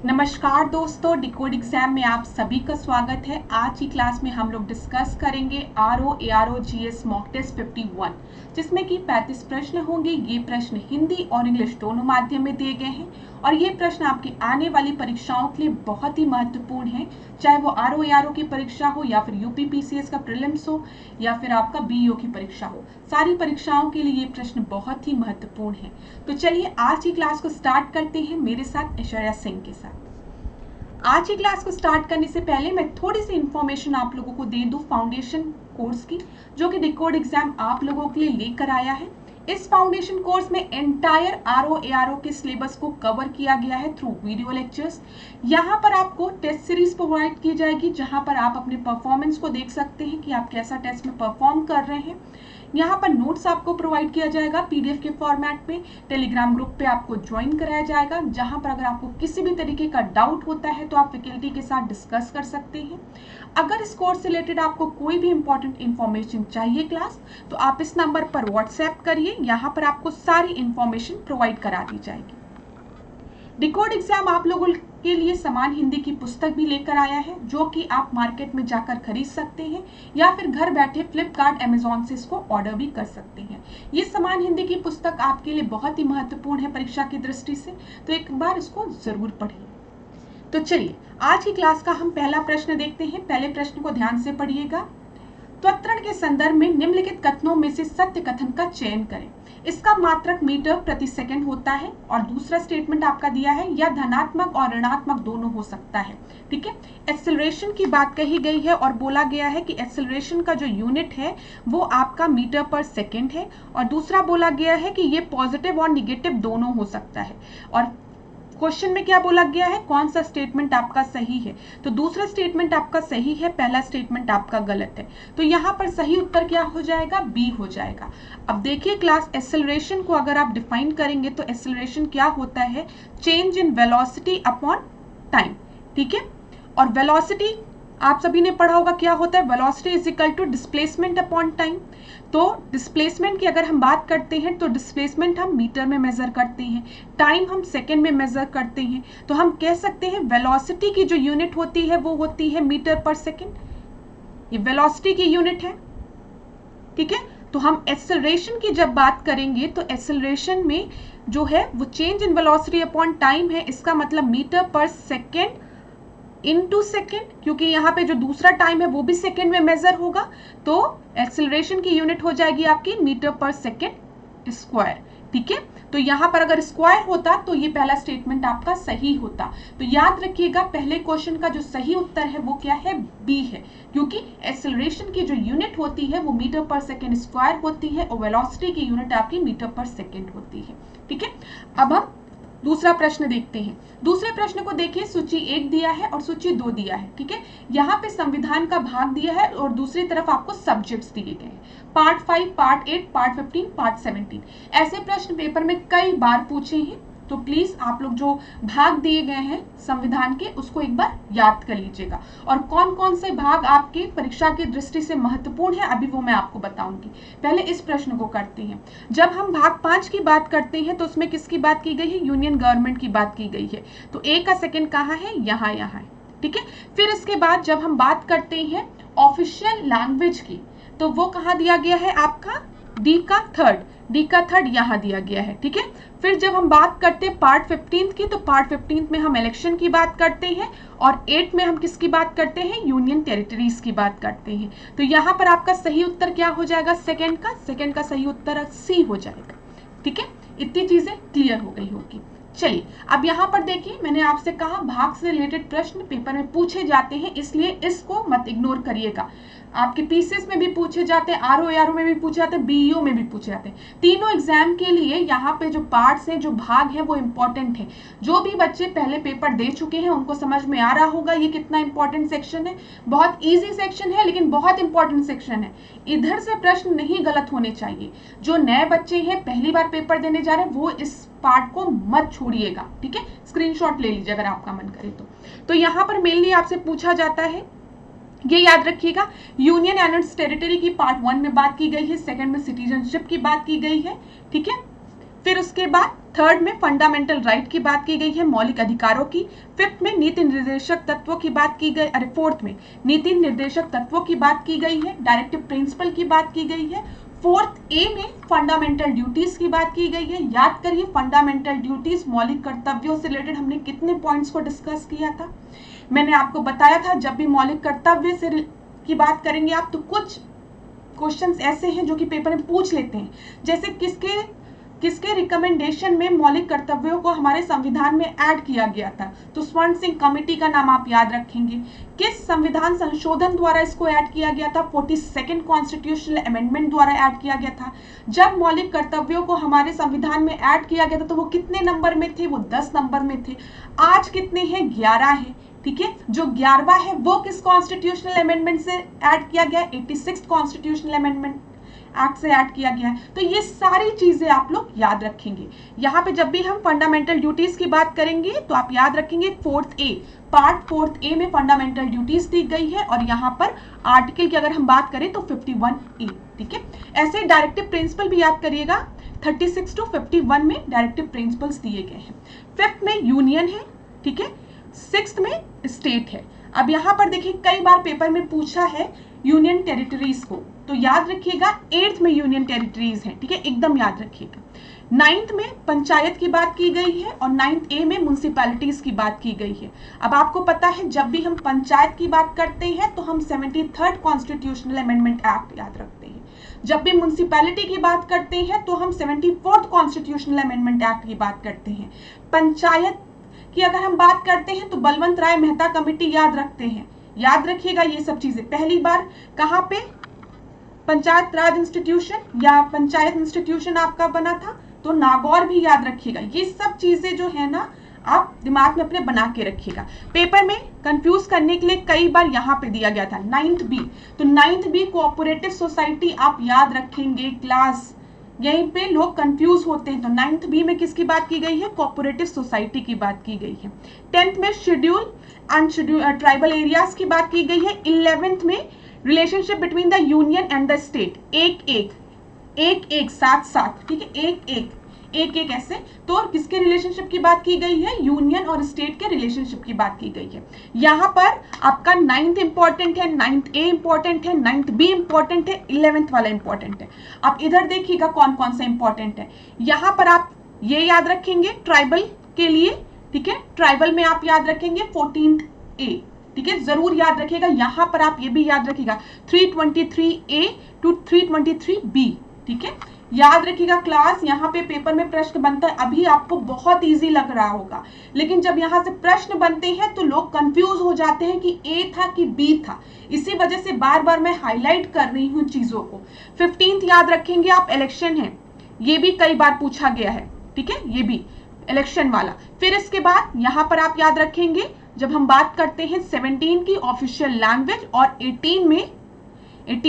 नमस्कार दोस्तों, decode exam में आप सभी का स्वागत है। आज की क्लास में हम लोग डिस्कस करेंगे RO ARO GS mock test 51, जिसमें कि 35 प्रश्न होंगे। ये प्रश्न हिंदी और इंग्लिश दोनों माध्यम में दिए गए हैं और ये प्रश्न आपकी आने वाली परीक्षाओं के लिए बहुत ही महत्वपूर्ण है, चाहे वो आरओ एआरओ की परीक्षा हो या फिर यूपीपीसीएस का प्रीलिम्स हो या फिर आपका बीईओ की परीक्षा हो। सारी परीक्षाओं के लिए ये प्रश्न बहुत ही महत्वपूर्ण है। तो चलिए आज की क्लास को स्टार्ट करते हैं मेरे साथ ऐश्वर्या सिंह के साथ। आज की क्लास को स्टार्ट करने से पहले मैं थोड़ी सी इंफॉर्मेशन आप लोगों को दे दूं फाउंडेशन कोर्स की, जो कि डिकोड एग्जाम आप लोगों के लिए लेकर आया है। इस फाउंडेशन कोर्स में एंटायर आरओ एआरओ के सिलेबस को कवर किया गया है थ्रू वीडियो लेक्चर्स। यहाँ पर आपको टेस्ट सीरीज प्रोवाइड की जाएगी, जहां पर आप अपने परफॉर्मेंस को देख सकते हैं कि आप कैसा टेस्ट में परफॉर्म कर रहे हैं। यहाँ पर नोट्स आपको प्रोवाइड किया जाएगा पीडीएफ के फॉर्मेट में। टेलीग्राम ग्रुप पे आपको ज्वाइन कराया जाएगा, जहां पर अगर आपको किसी भी तरीके का डाउट होता है तो आप फैकल्टी के साथ डिस्कस कर सकते हैं। अगर इस कोर्स से रिलेटेड आपको कोई भी इंपॉर्टेंट इंफॉर्मेशन चाहिए क्लास, तो आप इस नंबर पर व्हाट्सएप करिए, यहाँ पर आपको सारी इंफॉर्मेशन प्रोवाइड करा दी जाएगी। डिकोड एग्जाम आप लोगों के लिए समान हिंदी की पुस्तक भी लेकर आया है, जो कि आप मार्केट में जाकर खरीद सकते हैं या फिर घर बैठे फ्लिपकार्ट अमेजॉन से इसको ऑर्डर भी कर सकते हैं। ये समान हिंदी की पुस्तक आपके लिए बहुत ही महत्वपूर्ण है परीक्षा की दृष्टि से, तो एक बार इसको जरूर पढ़िए। तो चलिए आज की क्लास का हम पहला प्रश्न देखते हैं। पहले प्रश्न को ध्यान से पढ़िएगा। त्वरण के संदर्भ में निम्नलिखित कथनों में से सत्य कथन का चयन करें। इसका मात्रक मीटर प्रति सेकंड होता है और दूसरा स्टेटमेंट आपका दिया है या धनात्मक और ऋणात्मक दोनों हो सकता है। ठीक है, एक्सेलरेशन की बात कही गई है और बोला गया है कि एक्सेलरेशन का जो यूनिट है वो आपका मीटर पर सेकंड है, और दूसरा बोला गया है कि ये पॉजिटिव और निगेटिव दोनों हो सकता है। और क्वेश्चन में क्या बोला गया है, कौन सा स्टेटमेंट आपका सही है, तो दूसरा स्टेटमेंट आपका सही है, पहला स्टेटमेंट आपका गलत है। तो यहाँ पर सही उत्तर क्या हो जाएगा, बी हो जाएगा। अब देखिए क्लास, एक्सेलरेशन को अगर आप डिफाइन करेंगे तो एक्सेलरेशन क्या होता है, change in velocity upon time. ठीक है, और वेलोसिटी आप सभी ने पढ़ा होगा क्या होता है, velocity is equal to displacement upon time. तो डिस्प्लेसमेंट की अगर हम बात करते हैं तो डिस्प्लेसमेंट हम मीटर में मेजर करते हैं, टाइम हम सेकंड में मेजर करते हैं। तो हम कह सकते हैं वेलोसिटी की जो यूनिट होती है वो होती है मीटर पर सेकंड, ये वेलोसिटी की यूनिट है। ठीक है, तो हम एक्सेलरेशन की जब बात करेंगे तो एक्सेलरेशन में जो है वो change in velocity upon time है, इसका मतलब मीटर पर सेकेंड इनटू सेकेंड, क्योंकि यहाँ पे जो दूसरा टाइम है वो भी सेकेंड में मेजर होगा। तो एक्सेलरेशन की यूनिट हो जाएगी आपकी मीटर पर सेकेंड स्क्वायर। ठीक है, तो यहाँ पर अगर स्क्वायर होता तो ये पहला स्टेटमेंट आपका सही होता। तो याद रखिएगा पहले क्वेश्चन का जो सही उत्तर है वो क्या है, बी है, क्योंकि एक्सेलरेशन की जो यूनिट होती है वो मीटर पर सेकेंड स्क्वायर होती है और वेलोसिटी की यूनिट आपकी मीटर पर सेकेंड होती है। ठीक है, अब हम दूसरा प्रश्न देखते हैं। दूसरे प्रश्न को देखिए, सूची 1 दिया है और सूची 2 दिया है। ठीक है, यहाँ पे संविधान का भाग दिया है और दूसरी तरफ आपको सब्जेक्ट्स दिए गए हैं, पार्ट 5, पार्ट 8, पार्ट 15, पार्ट 17। ऐसे प्रश्न पेपर में कई बार पूछे हैं, तो प्लीज आप लोग जो भाग दिए गए हैं संविधान के उसको एक बार याद कर लीजिएगा। और कौन कौन से भाग आपके परीक्षा की दृष्टि से महत्वपूर्ण है अभी वो मैं आपको बताऊंगी। पहले इस प्रश्न को करते हैं। जब हम भाग 5 की बात करते हैं तो उसमें किसकी बात की गई है, यूनियन गवर्नमेंट की बात की गई है। तो ए का सेकंड कहाँ है, यहाँ यहाँ है। ठीक है, फिर इसके बाद जब हम बात करते हैं ऑफिशियल लैंग्वेज की, तो वो कहाँ दिया गया है आपका, डी का थर्ड यहाँ दिया गया है। ठीक है, फिर जब हम बात करते हैं पार्ट 15 की, तो पार्ट 15 में हम इलेक्शन की बात करते हैं और 8 में हम किसकी बात करते हैं, यूनियन टेरिटरीज की बात करते हैं। तो यहाँ पर आपका सही उत्तर क्या हो जाएगा, सेकंड का सही उत्तर सी हो जाएगा। ठीक है, इतनी चीजें क्लियर हो गई होगी। चलिए अब यहाँ पर देखिए, मैंने आपसे कहा भाग से रिलेटेड प्रश्न पेपर में पूछे जाते हैं, इसलिए इसको मत इग्नोर करिएगा। आपके पीसीएस में भी पूछे जाते हैं, आरओ एआरओ में भी पूछे जाते हैं, बीईओ में भी पूछे जाते हैं। तीनों एग्जाम के लिए यहाँ पे जो पार्ट्स हैं, जो भाग हैं, वो इंपॉर्टेंट है। जो भी बच्चे पहले पेपर दे चुके हैं उनको समझ में आ रहा होगा ये कितना इंपॉर्टेंट सेक्शन है। बहुत ईजी सेक्शन है लेकिन बहुत इंपॉर्टेंट सेक्शन है। इधर से प्रश्न नहीं गलत होने चाहिए। जो नए बच्चे हैं, पहली बार पेपर देने जा रहे हैं, वो इस पार्ट को मत छोड़िएगा। ठीक है, स्क्रीनशॉट ले लीजिए अगर आपका मन करे तो यहाँ पर मेनली आपसे पूछा जाता है, ये याद रखिएगा, यूनियन एंड इट्स टेरिटरी की पार्ट 1 में बात की गई है, सेकंड में सिटीजनशिप की बात की गई है। ठीक है, फिर उसके बाद थर्ड में फंडामेंटल राइट की बात की गई है, मौलिक अधिकारों की। फिफ्थ में नीति निर्देशक तत्वों की बात की गई, फोर्थ में नीति निर्देशक तत्वों की बात की गई है, डायरेक्टिव प्रिंसिपल की बात की गई है। फोर्थ ए में फंडामेंटल ड्यूटीज की बात की गई है। याद करिए फंडामेंटल ड्यूटीज मौलिक कर्तव्यों से रिलेटेड हमने कितने पॉइंट्स को डिस्कस किया था। मैंने आपको बताया था जब भी मौलिक कर्तव्य से की बात करेंगे आप तो कुछ क्वेश्चंस ऐसे हैं जो कि पेपर में पूछ लेते हैं, जैसे किसके रिकमेंडेशन में मौलिक कर्तव्यों को हमारे संविधान में ऐड किया गया था, तो स्वर्ण सिंह कमेटी का नाम आप याद रखेंगे। किस संविधान संशोधन द्वारा इसको ऐड किया गया था, 42nd कॉन्स्टिट्यूशनल अमेंडमेंट द्वारा ऐड किया गया था। जब मौलिक कर्तव्यों को हमारे संविधान में ऐड किया गया था तो वो कितने नंबर में थे, वो 10 नंबर में थे। आज कितने हैं, 11 है। ठीक है, जो 11वां है वो किस कॉन्स्टिट्यूशनल अमेंडमेंट से ऐड किया गया, 86th कॉन्स्टिट्यूशनल अमेंडमेंट एक्ट से ऐड किया गया है। तो ये सारी चीजें आप लोग याद रखेंगे। यहाँ पे जब भी हम फंडामेंटल ड्यूटीज की बात करेंगे तो आप याद रखेंगे फोर्थ ए, पार्ट फोर्थ ए में फंडामेंटल ड्यूटीज दी गई है और यहाँ पर आर्टिकल की अगर हम बात करें तो 51A। ठीक है, ऐसे डायरेक्टिव प्रिंसिपल भी याद करिएगा, 36 to 51 में डायरेक्टिव प्रिंसिपल्स दिए गए हैं। फिफ्थ में यूनियन है, ठीक है, सिक्स्थ में स्टेट है। अब यहाँ पर देखिए कई बार पेपर में पूछा है यूनियन टेरिटरीज को, तो याद रखिएगा 8th में यूनियन टेरिटरीज है। ठीक है, एकदम याद रखिएगा। 9th में पंचायत की बात की गई है और 9th ए में म्युनिसिपैलिटीज की बात की गई है। अब आपको पता है जब भी हम पंचायत की बात करते हैं तो हम 73rd कॉन्स्टिट्यूशनल अमेंडमेंट एक्ट याद रखते हैं। जब भी म्युनिसिपैलिटी की बात करते हैं तो हम 74th कॉन्स्टिट्यूशनल अमेंडमेंट एक्ट की बात करते हैं। पंचायत की अगर हम बात करते हैं तो बलवंत राय मेहता कमेटी याद रखते हैं। याद रखिएगा ये सब चीजें। पहली बार कहां पे पंचायत राज इंस्टीट्यूशन या पंचायत इंस्टीट्यूशन आपका बना था, तो नागौर भी याद रखिएगा। ये सब चीजें जो है ना आप दिमाग में अपने बना के रखिएगा। पेपर में कंफ्यूज करने के लिए कई बार यहाँ पे दिया गया था 9th बी, तो 9th बी कोऑपरेटिव सोसाइटी आप याद रखेंगे क्लास, यहीं पे लोग कंफ्यूज होते हैं। तो 9th बी में किसकी बात की गई है, कोऑपरेटिव सोसाइटी की बात की गई है। 10th में शेड्यूल अनशेड्यूल ट्राइबल एरियाज की बात की गई है। 11th में relationship between the union and the state, एक साथ साथ, ठीक है, एक ऐसे, तो किसके रिलेशनशिप की बात की गई है, यूनियन और स्टेट के रिलेशनशिप की बात की गई है। यहाँ पर आपका 9th इंपॉर्टेंट है, 9th ए इंपॉर्टेंट है, 9th बी इंपॉर्टेंट है, 11th वाला इंपॉर्टेंट है। आप इधर देखिएगा कौन कौन सा इंपॉर्टेंट है। यहाँ पर आप ये याद रखेंगे ट्राइबल के लिए, ठीक है, ट्राइबल में आप याद रखेंगे 14th ए, ठीक है, जरूर याद रखिएगा। यहाँ पर आप ये भी याद रखिएगा 323A to 323B, ठीक है, याद रखिएगा क्लास। यहाँ पे पेपर में प्रश्न बनता है, अभी आपको बहुत इजी लग रहा होगा, लेकिन जब यहाँ से प्रश्न बनते हैं तो लोग कंफ्यूज हो जाते हैं कि ए था कि बी था। इसी वजह से बार बार मैं हाईलाइट कर रही हूँ चीजों को। 15th याद रखेंगे आप, इलेक्शन है, ये भी कई बार पूछा गया है, ठीक है, ये भी इलेक्शन वाला। फिर इसके बाद यहाँ पर आप याद रखेंगे जब हम बात करते हैं 17 की ऑफिशियल लैंग्वेज और 18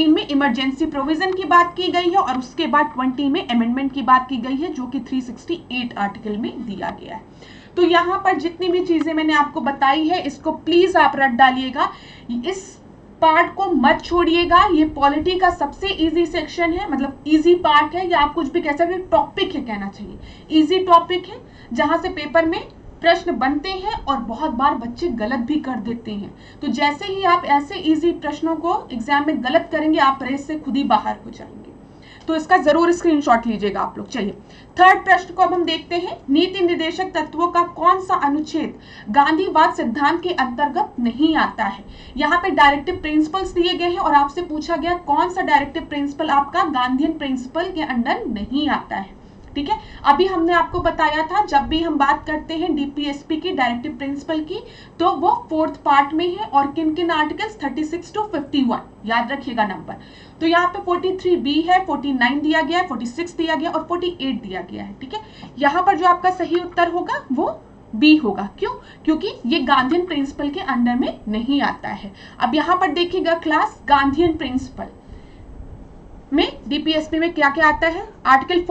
में इमरजेंसी प्रोविजन की बात की गई है और उसके बाद 20 में अमेंडमेंट की बात की गई है जो कि 368 आर्टिकल में दिया गया है। तो यहाँ पर जितनी भी चीजें मैंने आपको बताई है इसको प्लीज आप रट डालिएगा, इस पार्ट को मत छोड़िएगा। ये पॉलिटी का सबसे इजी सेक्शन है, मतलब इजी पार्ट है, या आप कुछ भी कह सकते हैं, टॉपिक है कहना चाहिए, इजी टॉपिक है जहां से पेपर में प्रश्न बनते हैं और बहुत बार बच्चे गलत भी कर देते हैं। तो जैसे ही आप ऐसे इजी प्रश्नों को एग्जाम में गलत करेंगे आप रेस से खुद ही बाहर हो जाएंगे। तो इसका जरूर स्क्रीनशॉट लीजिएगा आप लोग। चलिए थर्ड प्रश्न को अब हम देखते हैं। नीति निर्देशक तत्वों का कौन सा अनुच्छेद गांधीवाद सिद्धांत के अंतर्गत नहीं आता है। यहाँ पे डायरेक्टिव प्रिंसिपल्स दिए गए हैं और आपसे पूछा गया कौन सा डायरेक्टिव प्रिंसिपल आपका गांधीयन प्रिंसिपल के अंडर नहीं आता है। ठीक है, अभी हमने आपको बताया था जब भी हम बात करते हैं डीपीएसपी की डायरेक्टिव प्रिंसिपल की तो वो 4th पार्ट में है और किन किन आर्टिकल्स 36 to 51 याद रखिएगा नंबर। तो यहाँ पे 43B है, 49 दिया गया है, 46 दिया गया और 48 दिया गया है। ठीक है, यहाँ पर जो आपका सही उत्तर होगा वो बी होगा। क्यों? क्योंकि ये गांधीयन प्रिंसिपल के अंडर में नहीं आता है। अब यहाँ पर देखिएगा क्लास, गांधीयन प्रिंसिपल में डीपीएसपी में क्या क्या आता है। आर्टिकल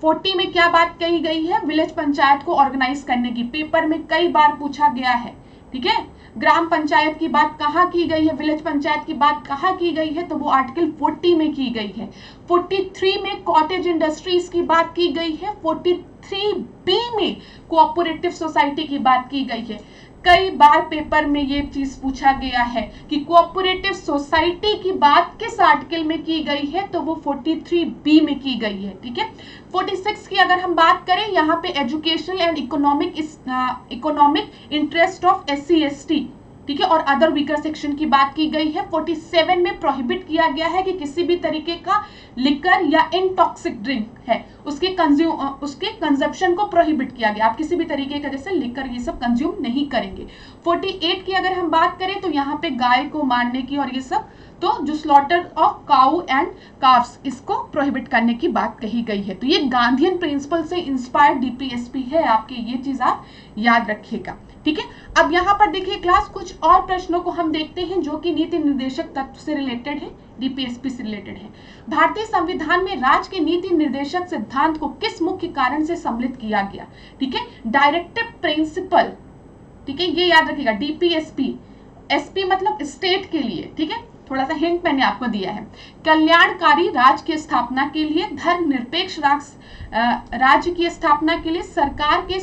40 में क्या बात कही गई है, विलेज पंचायत को ऑर्गेनाइज करने की। पेपर में कई बार पूछा गया है। ठीक है, ग्राम पंचायत की बात कहाँ की गई है, विलेज पंचायत की बात कहाँ की गई है, तो वो आर्टिकल 40 में की गई है। 43 में कॉटेज इंडस्ट्रीज की बात की गई है। 43B में कोऑपरेटिव सोसाइटी की बात की गई है। कई बार पेपर में ये चीज पूछा गया है कि कोऑपरेटिव सोसाइटी की बात किस आर्टिकल में की गई है, तो वो 43B में की गई है। ठीक है, 46 की अगर हम बात करें, यहाँ पे educational and economic interest of SC/ST, ठीक है, और अदर वीकर सेक्शन की बात की गई है। 47 में प्रोहिबिट किया गया है कि किसी भी तरीके का लिकर या इनटॉक्सिक ड्रिंक है उसके कंजप्शन को प्रोहिबिट किया गया। आप किसी भी तरीके का जैसे लिकर ये सब कंज्यूम नहीं करेंगे। 48 की अगर हम बात करें तो यहाँ पे गाय को मारने की और ये सब, तो जो slaughter of cow and carbs, इसको प्रोहिबिट करने की बात कही गई है। तो ये गांधीयन प्रिंसिपल से इंस्पायर्ड DPSP है आपके, ये चीज आप याद रखिएगा। ठीक है, अब यहाँ पर देखिए क्लास, कुछ और प्रश्नों को हम देखते हैं जो कि नीति निर्देशक तत्व से रिलेटेड है, DPSP से रिलेटेड है। भारतीय संविधान में राज्य के नीति निर्देशक सिद्धांत को किस मुख्य कारण से सम्मिलित किया गया? ठीक है, डायरेक्टिव प्रिंसिपल, ठीक है, ये याद रखिएगा। DPSP, SP मतलब स्टेट के लिए, ठीक है, थोड़ा सा हिंट मैंने आपको दिया है। कल्याणकारी राज्य की स्थापना के लिए, धर्मनिरपेक्ष राज्य की स्थापना के लिए, सरकार के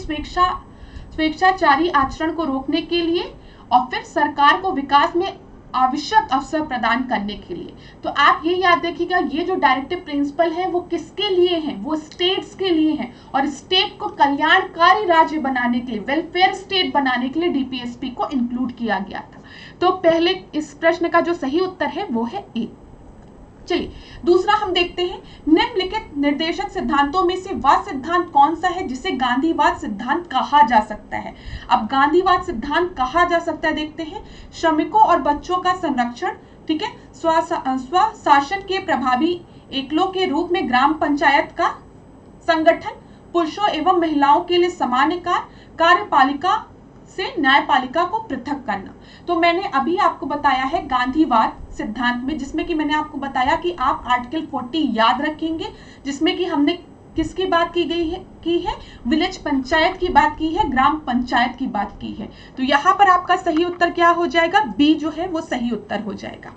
स्वेच्छाचारी आचरण को रोकने के लिए, और फिर सरकार को विकास में आवश्यक अवसर प्रदान करने के लिए। तो आप ये याद रखिएगा, ये जो डायरेक्टिव प्रिंसिपल है वो किसके लिए है? वो स्टेट्स के लिए है, और स्टेट को कल्याणकारी राज्य बनाने के लिए, वेलफेयर स्टेट बनाने के लिए DPSP को इंक्लूड किया गया था। तो पहले इस प्रश्न का जो सही उत्तर है वो है ए। चलिए दूसरा हम देखते हैं, निम्नलिखित निर्देशक सिद्धांतों में से वह सिद्धांत कौन सा है जिसे गांधीवाद सिद्धांत कहा जा सकता है? अब गांधीवाद सिद्धांत कहा जा सकता है, देखते हैं। श्रमिकों और बच्चों का संरक्षण, ठीक है, स्वशासन के प्रभावी एकलों के रूप में ग्राम पंचायत का संगठन, पुरुषों एवं महिलाओं के लिए समान कार्यपालिका से न्यायपालिका को पृथक करना। तो मैंने अभी आपको बताया है गांधीवाद सिद्धांत में, जिसमें कि मैंने आपको बताया कि आप आर्टिकल 40 याद रखेंगे, जिसमें कि हमने किसकी बात की है, विलेज पंचायत की बात की है, ग्राम पंचायत की बात की है। तो यहाँ पर आपका सही उत्तर क्या हो जाएगा? बी जो है वो सही उत्तर हो जाएगा।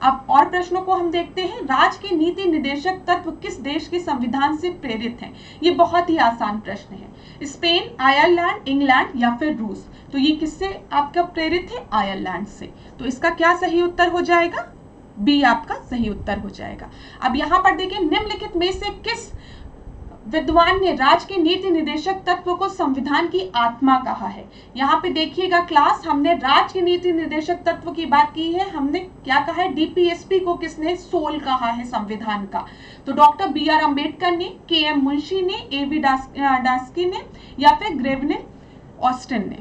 अब और प्रश्नों को हम देखते हैं, राज्य के नीति निर्देशक तत्व किस देश के संविधान से प्रेरित हैं? ये बहुत ही आसान प्रश्न है। स्पेन, आयरलैंड, इंग्लैंड या फिर रूस? तो ये किससे आपका प्रेरित है? आयरलैंड से। तो इसका क्या सही उत्तर हो जाएगा? बी आपका सही उत्तर हो जाएगा। अब यहाँ पर देखिए, निम्नलिखित में से किस विद्वान ने राज्य के नीति निर्देशक तत्व को संविधान की आत्मा कहा है? यहाँ पे देखिएगा क्लास, हमने राज्य के नीति निर्देशक तत्व की बात की है, हमने क्या कहा है? DPSP को किसने सोल कहा है संविधान का? तो डॉक्टर BR अम्बेडकर ने, KM मुंशी ने, AV डास्की ने, या फिर ग्रेनविले ऑस्टिन ने?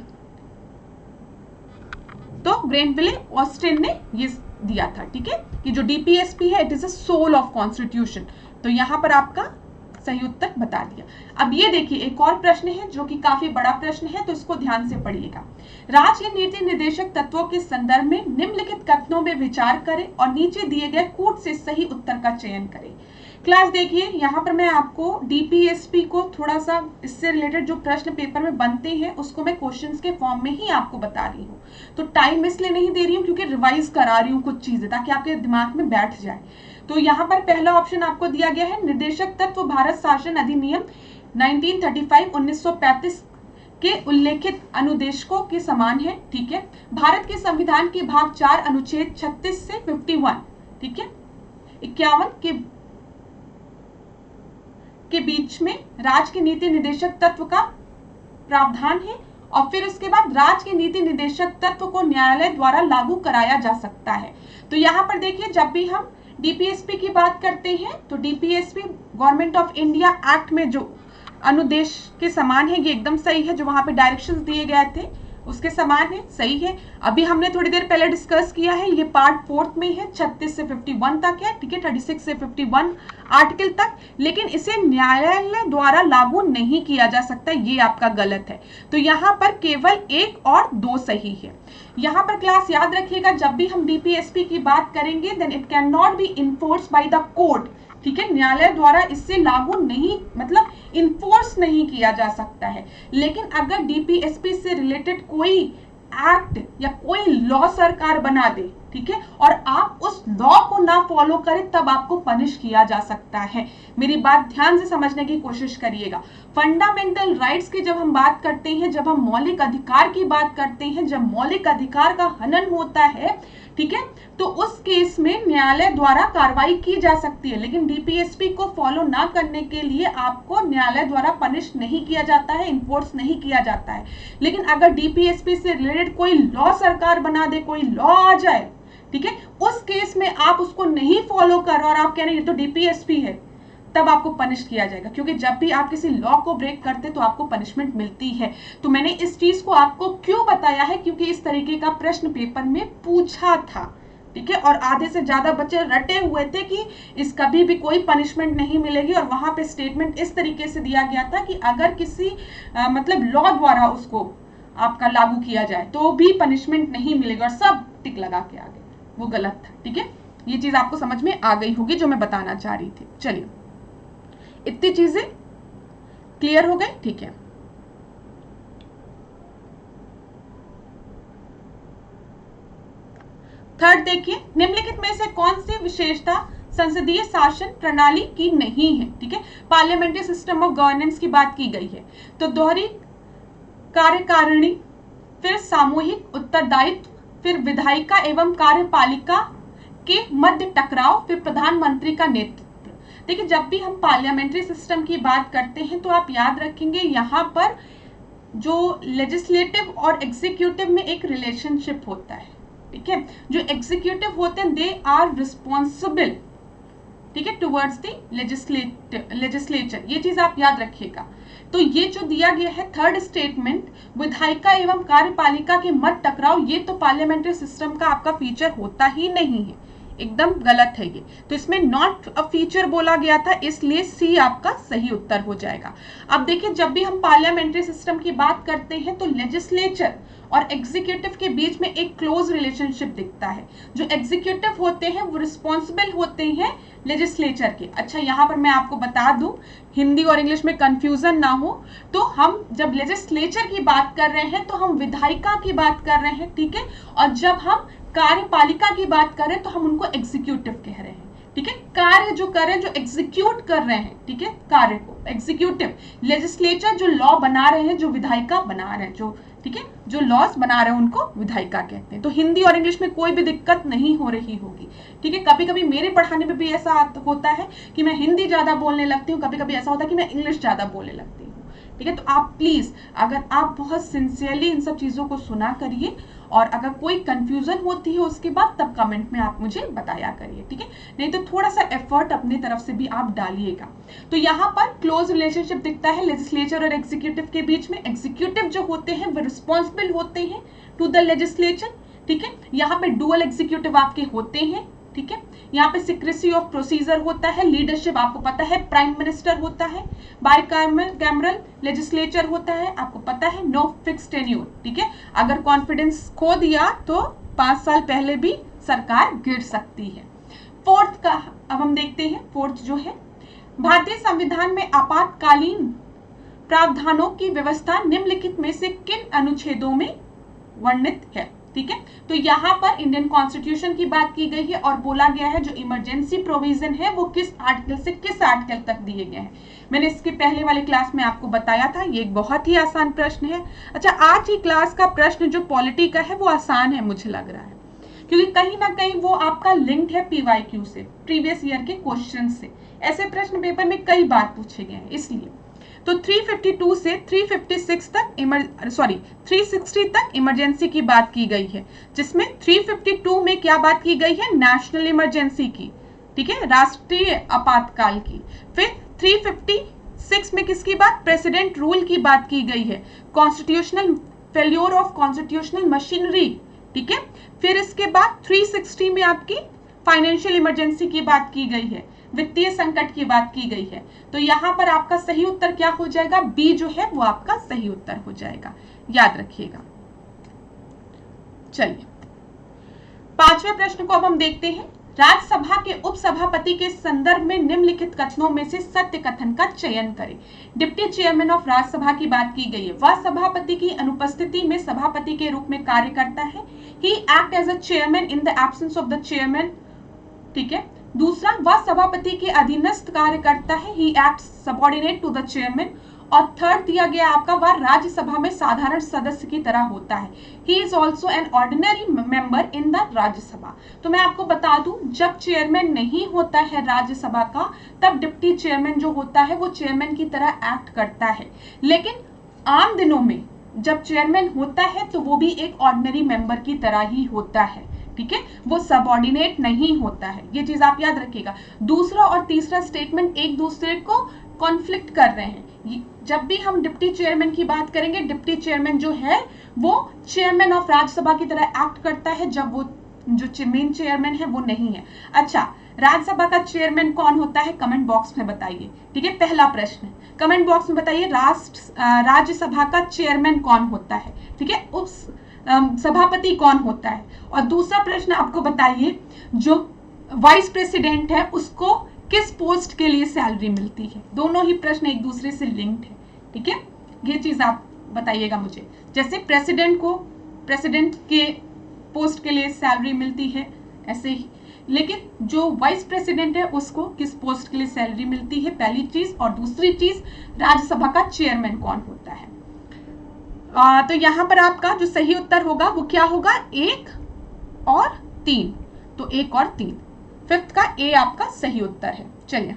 तो ग्रेनविले ऑस्टिन ने ये दिया था, ठीक है, कि जो DPSP है it is a soul of constitution. तो यहाँ पर आपका सही उत्तर बता दिया। अब ये देखिए एक और प्रश्न है जो कि काफी बड़ा प्रश्न है, तो इसको ध्यान से पढ़िएगा। राज्य के नीति निर्देशक तत्वों के संदर्भ में निम्नलिखित कथनों में विचार करें और नीचे दिए गए कूट से सही उत्तर का चयन करें। क्लास देखिए, यहाँ पर मैं आपको DPSP को थोड़ा सा इससे रिलेटेड जो प्रश्न पेपर में बनते हैं उसको मैं क्वेश्चंस के फॉर्म में ही आपको बता रही हूँ। तो टाइम इसलिए नहीं दे रही हूँ क्योंकि रिवाइज करा रही हूँ कुछ चीजें, ताकि आपके दिमाग में बैठ जाए। तो यहाँ पर पहला ऑप्शन आपको दिया गया है, निर्देशक तत्व भारत शासन अधिनियम 1935-1935 के उल्लेखित अनुदेशकों के समान है, ठीक है। भारत के संविधान के भाग 4 अनुच्छेद 36 से 51, ठीक है, 51 के बीच में राज्य के नीति निर्देशक तत्व का प्रावधान है, और फिर उसके बाद राज्य के नीति निर्देशक तत्व को न्यायालय द्वारा लागू कराया जा सकता है। तो यहाँ पर देखिए, जब भी हम DPSP की बात करते हैं तो DPSP government of India act में जो अनुदेश के समान है, ये एकदम सही है। जो वहां पे डायरेक्शंस दिए गए थे उसके समान है, सही है। अभी हमने थोड़ी देर पहले डिस्कस किया है, ये पार्ट 4 में है, 36 से 51 तक है, ठीक है, 36 से 51 आर्टिकल तक, लेकिन इसे न्यायालय द्वारा लागू नहीं किया जा सकता, ये आपका गलत है। तो यहाँ पर केवल 1 और 2 सही है। यहाँ पर क्लास याद रखिएगा, जब भी हम DPSP की बात करेंगे then it can not be enforce by the court, ठीक है, न्यायालय द्वारा इससे लागू नहीं, मतलब इन्फोर्स नहीं किया जा सकता है। लेकिन अगर DPSP से रिलेटेड कोई एक्ट या कोई लॉ सरकार बना दे, ठीक है, और आप उस लॉ को ना फॉलो करें, तब आपको पनिश किया जा सकता है। मेरी बात ध्यान से समझने की कोशिश करिएगा। फंडामेंटल राइट्स की जब हम बात करते हैं, जब हम मौलिक अधिकार की बात करते हैं, जब मौलिक अधिकार का हनन होता है, ठीक है, तो उस केस में न्यायालय द्वारा कार्रवाई की जा सकती है, लेकिन डीपीएसपी को फॉलो ना करने के लिए आपको न्यायालय द्वारा पनिश नहीं किया जाता है, इन्फोर्स नहीं किया जाता है। लेकिन अगर डीपीएसपी से रिलेटेड कोई लॉ सरकार बना दे, कोई लॉ आ जाए, ठीक है, उस केस में आप उसको नहीं फॉलो कर रहे और आप कह रहे हैं ये तो डीपीएसपी है, तब आपको पनिश किया जाएगा, क्योंकि जब भी आप किसी लॉ को ब्रेक करते तो आपको पनिशमेंट मिलती है। तो मैंने इस चीज को आपको क्यों बताया है, क्योंकि इस तरीके का प्रश्न पेपर में पूछा था, ठीक है, और आधे से ज्यादा बच्चे रटे हुए थे कि इस कभी भी कोई पनिशमेंट नहीं मिलेगी, और वहां पे स्टेटमेंट इस तरीके से दिया गया था कि अगर किसी मतलब लॉ द्वारा उसको आपका लागू किया जाए तो भी पनिशमेंट नहीं मिलेगा, और सब टिक लगा के आ गए, वो गलत था, ठीक है। ये चीज आपको समझ में आ गई होगी जो मैं बताना चाह रही थी। चलिए, इतनी चीजें क्लियर हो गई, ठीक है। थर्ड देखिए, निम्नलिखित में से कौन सी विशेषता संसदीय शासन प्रणाली की नहीं है, ठीक है। पार्लियामेंट्री सिस्टम ऑफ गवर्नेंस की बात की गई है, तो दोहरी कार्यकारिणी, फिर सामूहिक उत्तरदायित्व, फिर विधायिका एवं कार्यपालिका के मध्य टकराव, फिर प्रधानमंत्री का नेतृत्व। देखिए, जब भी हम पार्लियामेंट्री सिस्टम की बात करते हैं तो आप याद रखेंगे यहाँ पर जो लेजिस्लेटिव और एग्जीक्यूटिव में एक रिलेशनशिप होता है, ठीक है। जो एग्जीक्यूटिव होते हैं दे आर रिस्पॉन्सिबल, ठीक है, टुवर्ड्स द लेजिस्लेचर, ये चीज आप याद रखिएगा। तो ये जो दिया गया है थर्ड स्टेटमेंट, विधायिका एवं कार्यपालिका के मध्य टकराव, ये तो पार्लियामेंट्री सिस्टम का आपका फीचर होता ही नहीं है, एकदम गलत है ये। तो इसमें नॉट अ फीचर बोला गया था, इसलिए सी आपका सही उत्तर हो जाएगा। अब देखिए, जब भी हम पार्लियामेंट्री सिस्टम की बात करते हैं तो लेजिस्लेचर और एग्जीक्यूटिव के बीच में एक क्लोज रिलेशनशिप दिखता है। जो एग्जीक्यूटिव होते हैं वो रिस्पॉन्सिबल होते हैं लेजिस्लेचर के। अच्छा, यहाँ पर मैं आपको बता दूं, हिंदी और इंग्लिश में कंफ्यूजन ना हो, तो हम जब लेजिस्लेचर की बात कर रहे हैं तो हम विधायिका की बात कर रहे हैं, ठीक है, और जब हम कार्यपालिका की बात करें तो हम उनको एग्जीक्यूटिव कह रहे हैं, ठीक है। कार्य जो कर रहे हैं, जो एग्जीक्यूट कर रहे हैं, ठीक है, कार्य को एग्जीक्यूटिव, लेजिस्लेचर जो लॉ बना रहे हैं, जो विधायिका बना रहे हैं, जो, ठीक है, जो लॉज बना रहे हैं उनको विधायिका कहते हैं। तो हिंदी और इंग्लिश में कोई भी दिक्कत नहीं हो रही होगी, ठीक है। कभी कभी मेरे पढ़ाने में भी ऐसा होता है कि मैं हिंदी ज्यादा बोलने लगती हूँ, कभी कभी ऐसा होता है कि मैं इंग्लिश ज्यादा बोलने लगती हूँ, ठीक है। तो आप प्लीज, अगर आप बहुत सिंसियरली इन सब चीजों को सुना करिए, और अगर कोई कंफ्यूजन होती है उसके बाद, तब कमेंट में आप मुझे बताया करिए, ठीक है। नहीं तो थोड़ा सा एफर्ट अपनी तरफ से भी आप डालिएगा। तो यहाँ पर क्लोज रिलेशनशिप दिखता है लेजिस्लेचर और एग्जीक्यूटिव के बीच में। एग्जीक्यूटिव जो होते हैं वो रिस्पॉन्सिबल होते हैं टू द लेजिस्लेचर, ठीक है। यहाँ पे डुअल एग्जीक्यूटिव आपके होते हैं, ठीक है। यहाँ पे सिक्रेसी ऑफ प्रोसीजर होता है, लीडरशिप आपको पता है प्राइम मिनिस्टर होता है, बाइकैमरल लेजिस्लेचर होता है, आपको पता है, नो फिक्स टेन्योर, ठीक है। अगर कॉन्फिडेंस खो दिया तो 5 साल पहले भी सरकार गिर सकती है। फोर्थ का अब हम देखते हैं, फोर्थ जो है, भारतीय संविधान में आपातकालीन प्रावधानों की व्यवस्था निम्नलिखित में से किन अनुच्छेदों में वर्णित है, ठीक है। तो यहाँ पर इंडियन कॉन्स्टिट्यूशन की बात की गई है और बोला गया है जो इमरजेंसी प्रोविजन है वो किस आर्टिकल से किस आर्टिकल तक दिए गए हैं। मैंने इसके पहले वाले क्लास में आपको बताया था, ये एक बहुत ही आसान प्रश्न है। अच्छा, आज की क्लास का प्रश्न जो पॉलिटी का है वो आसान है मुझे लग रहा है, क्योंकि कहीं ना कहीं वो आपका लिंक्ड है पीवाईक्यू से, प्रीवियस ईयर के क्वेश्चन से। ऐसे प्रश्न पेपर में कई बार पूछे गए हैं, इसलिए। तो 352 से 356 तक 360 तक इमरजेंसी की बात की गई है, जिसमें 352 में क्या बात की गई है, नेशनल इमरजेंसी की, ठीक है, राष्ट्रीय आपातकाल की। फिर 356 में किसकी बात, प्रेसिडेंट रूल की बात की गई है, constitutional failure of constitutional machinery, ठीक है। फिर इसके बाद 360 में आपकी फाइनेंशियल इमरजेंसी की बात की गई है, वित्तीय संकट की बात की गई है। तो यहां पर आपका सही उत्तर क्या हो जाएगा, बी जो है वो आपका सही उत्तर हो जाएगा, याद रखिएगा। चलिए, 5वें प्रश्न को अब हम देखते हैं। राज्यसभा के उपसभापति के संदर्भ में निम्नलिखित कथनों में से सत्य कथन का चयन करें। डिप्टी चेयरमैन ऑफ राज्यसभा की बात की गई है, वह सभापति की अनुपस्थिति में सभापति के रूप में कार्य करता है। ही act as a chairman in the absence of the chairman, ठीक है। दूसरा, वह सभापति के अधीनस्थ कार्य करता है, ही act subordinate to the chairman. और थर्ड दिया गया आपका, वह राज्यसभा में साधारण सदस्य की तरह होता है। He is also an ordinary member in the Rajya Sabha. तो मैं आपको बता दूं, जब चेयरमैन नहीं होता है राज्यसभा का, तब डिप्टी चेयरमैन जो होता है वो चेयरमैन की तरह एक्ट करता है। लेकिन आम दिनों में जब चेयरमैन होता है तो वो भी एक ऑर्डिनरी मेंबर की तरह ही होता है, ठीक है, वो सबऑर्डिनेट नहीं होता है। ये चीज आप याद रखिएगा। दूसरा और तीसरा स्टेटमेंट एक दूसरे को कॉन्फ्लिक्ट कर रहे हैं। जब भी हम डिप्टी चेयरमैन की बात करेंगे, डिप्टी चेयरमैन जो है वो चेयरमैन ऑफ राज्यसभा की तरह एक्ट करता है, जब वो जो मेन चेयरमैन है वो नहीं है। अच्छा, राज्यसभा का चेयरमैन कौन होता है, कमेंट बॉक्स में बताइए, ठीक है। पहला प्रश्न कमेंट बॉक्स में बताइए, राज्यसभा का चेयरमैन कौन होता है, ठीक है, उप सभापति कौन होता है। और दूसरा प्रश्न आपको बताइए, जो वाइस प्रेसिडेंट है उसको किस पोस्ट के लिए सैलरी मिलती है। दोनों ही प्रश्न एक दूसरे से लिंक्ड है, ठीक है। ये चीज आप बताइएगा मुझे, जैसे प्रेसिडेंट को प्रेसिडेंट के पोस्ट के लिए सैलरी मिलती है ऐसे ही, लेकिन जो वाइस प्रेसिडेंट है उसको किस पोस्ट के लिए सैलरी मिलती है, पहली चीज। और दूसरी चीज, राज्यसभा का चेयरमैन कौन होता है। तो यहां पर आपका जो सही उत्तर होगा वो क्या होगा, 1 और 3। तो 1 और 3, फिफ्थ का ए आपका सही उत्तर है। चलिए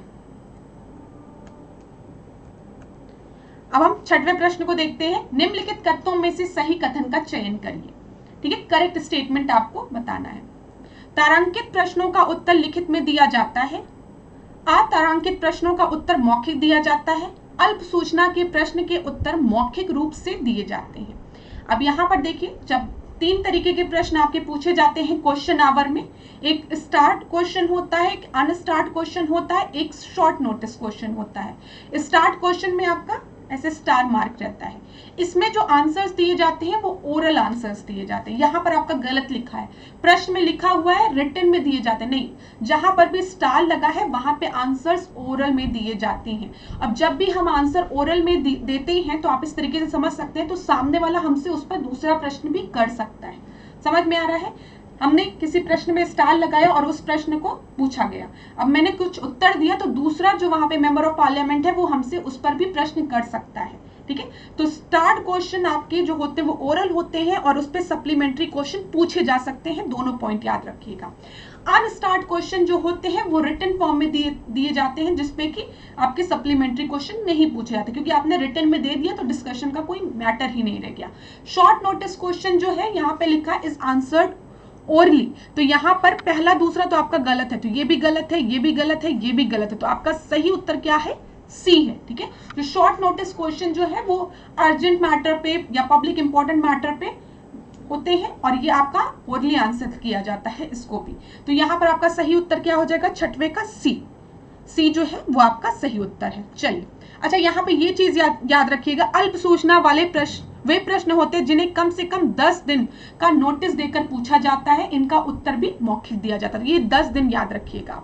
अब हम छठवें प्रश्न को देखते हैं। निम्नलिखित कथनों में से सही कथन का चयन करिए, ठीक है, करेक्ट स्टेटमेंट आपको बताना है। तारांकित प्रश्नों का उत्तर लिखित में दिया जाता है। अतारांकित प्रश्नों का उत्तर मौखिक दिया जाता है। अल्प सूचना के प्रश्न के उत्तर मौखिक रूप से दिए जाते हैं। अब यहां पर देखिए, जब 3 तरीके के प्रश्न आपके पूछे जाते हैं क्वेश्चन आवर में, एक स्टार्ट क्वेश्चन होता है, एक अनस्टार्ट क्वेश्चन होता है, एक शॉर्ट नोटिस क्वेश्चन होता है। स्टार्ट क्वेश्चन में आपका ऐसे स्टार मार्क रहता है। इसमें जो आंसर्स दिए जाते हैं वो ओरल आंसर्स दिए जाते हैं। यहाँ पर आपका गलत लिखा है, प्रश्न में लिखा हुआ है रिटन में दिए जाते हैं, नहीं, जहां पर भी स्टार लगा है वहां पे आंसर्स ओरल में दिए जाते हैं। अब जब भी हम आंसर ओरल में देते हैं तो आप इस तरीके से समझ सकते हैं, तो सामने वाला हमसे उस पर दूसरा प्रश्न भी कर सकता है। समझ में आ रहा है, हमने किसी प्रश्न में स्टार लगाया और उस प्रश्न को पूछा गया, अब मैंने कुछ उत्तर दिया तो दूसरा जो वहां पे मेंबर ऑफ पार्लियामेंट है वो हमसे उस पर भी प्रश्न कर सकता है, ठीक है। तो स्टार्ट क्वेश्चन आपके जो होते हैं वो ओरल होते हैं और उस पर सप्लीमेंट्री क्वेश्चन पूछे जा सकते हैं, दोनों पॉइंट याद रखिएगा। अनस्टार्ट क्वेश्चन जो होते हैं वो रिटन फॉर्म में दिए जाते हैं, जिसपे कि आपके सप्लीमेंट्री क्वेश्चन नहीं पूछे जाते, क्योंकि आपने रिटन में दे दिया तो डिस्कशन का कोई मैटर ही नहीं रह गया। शॉर्ट नोटिस क्वेश्चन जो है यहाँ पे लिखा इज आंसर्ड ओरली, तो यहाँ पर पहला दूसरा तो आपका गलत है, तो ये भी गलत है, ये भी गलत है, ये भी गलत है, तो आपका सही उत्तर क्या है, सी है, ठीक है। जो शॉर्ट नोटिस क्वेश्चन जो है वो अर्जेंट मैटर पे या पब्लिक इंपॉर्टेंट मैटर पे होते हैं और ये आपका ओरली आंसर किया जाता है इसको भी। तो यहाँ पर आपका सही उत्तर क्या हो जाएगा, छठवें का सी। सी जो है वो आपका सही उत्तर है। चलिए, अच्छा यहाँ पे ये चीज याद रखिएगा, अल्प सूचना वाले प्रश्न वे प्रश्न होते हैं जिन्हें कम से कम 10 दिन का नोटिस देकर पूछा जाता है, इनका उत्तर भी मौखिक दिया जाता है, ये 10 दिन याद रखिएगा।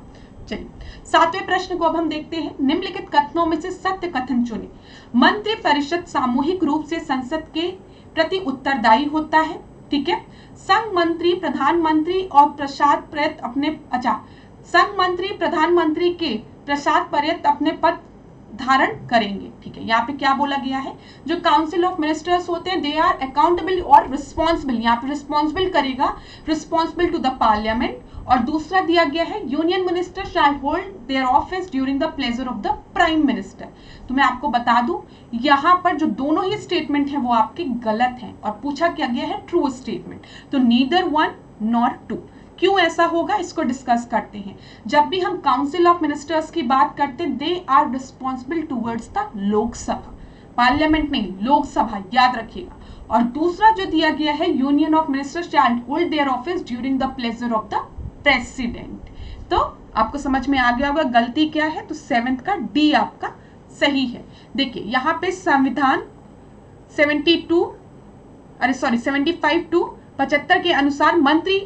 चलिए, 7वें प्रश्न को अब हम देखते हैं। निम्नलिखित कथनों में से सत्य कथन चुने। मंत्री परिषद सामूहिक रूप से संसद के प्रति उत्तरदायी होता है, ठीक है। संघ मंत्री प्रधानमंत्री और प्रसाद पर्यंत अपने संघ मंत्री प्रधानमंत्री के प्रसाद पर्यंत अपने पद धारण करेंगे, ठीक है। यहाँ पे क्या बोला गया है, जो काउंसिल ऑफ मिनिस्टर्स होते हैं दे आर अकाउंटेबल और रिस्पॉन्सिबल, यहाँ पे रिस्पॉन्सिबल करेगा, रिस्पॉन्सिबल टू द पार्लियामेंट। और दूसरा दिया गया है union minister shall hold their office during the pleasure of the prime minister. तो मैं आपको बता दूं, यहाँ पर जो दोनों ही स्टेटमेंट है वो आपके गलत हैं और पूछा क्या गया है, ट्रू स्टेटमेंट। तो नीदर 1 नॉर 2। क्यों ऐसा होगा इसको डिस्कस करते हैं। जब भी हम काउंसिल ऑफ मिनिस्टर्स की बात करते हैं, they are responsible towards the Lok Sabha, parliament नहीं, लोकसभा, याद रखिएगा। और दूसरा जो दिया गया है, union of ministers shall hold their office during the pleasure of the president. तो आपको समझ में आ गया होगा गलती क्या है, तो 7th का डी आपका सही है। देखिए यहाँ पे संविधान 75 टू 75 के अनुसार मंत्री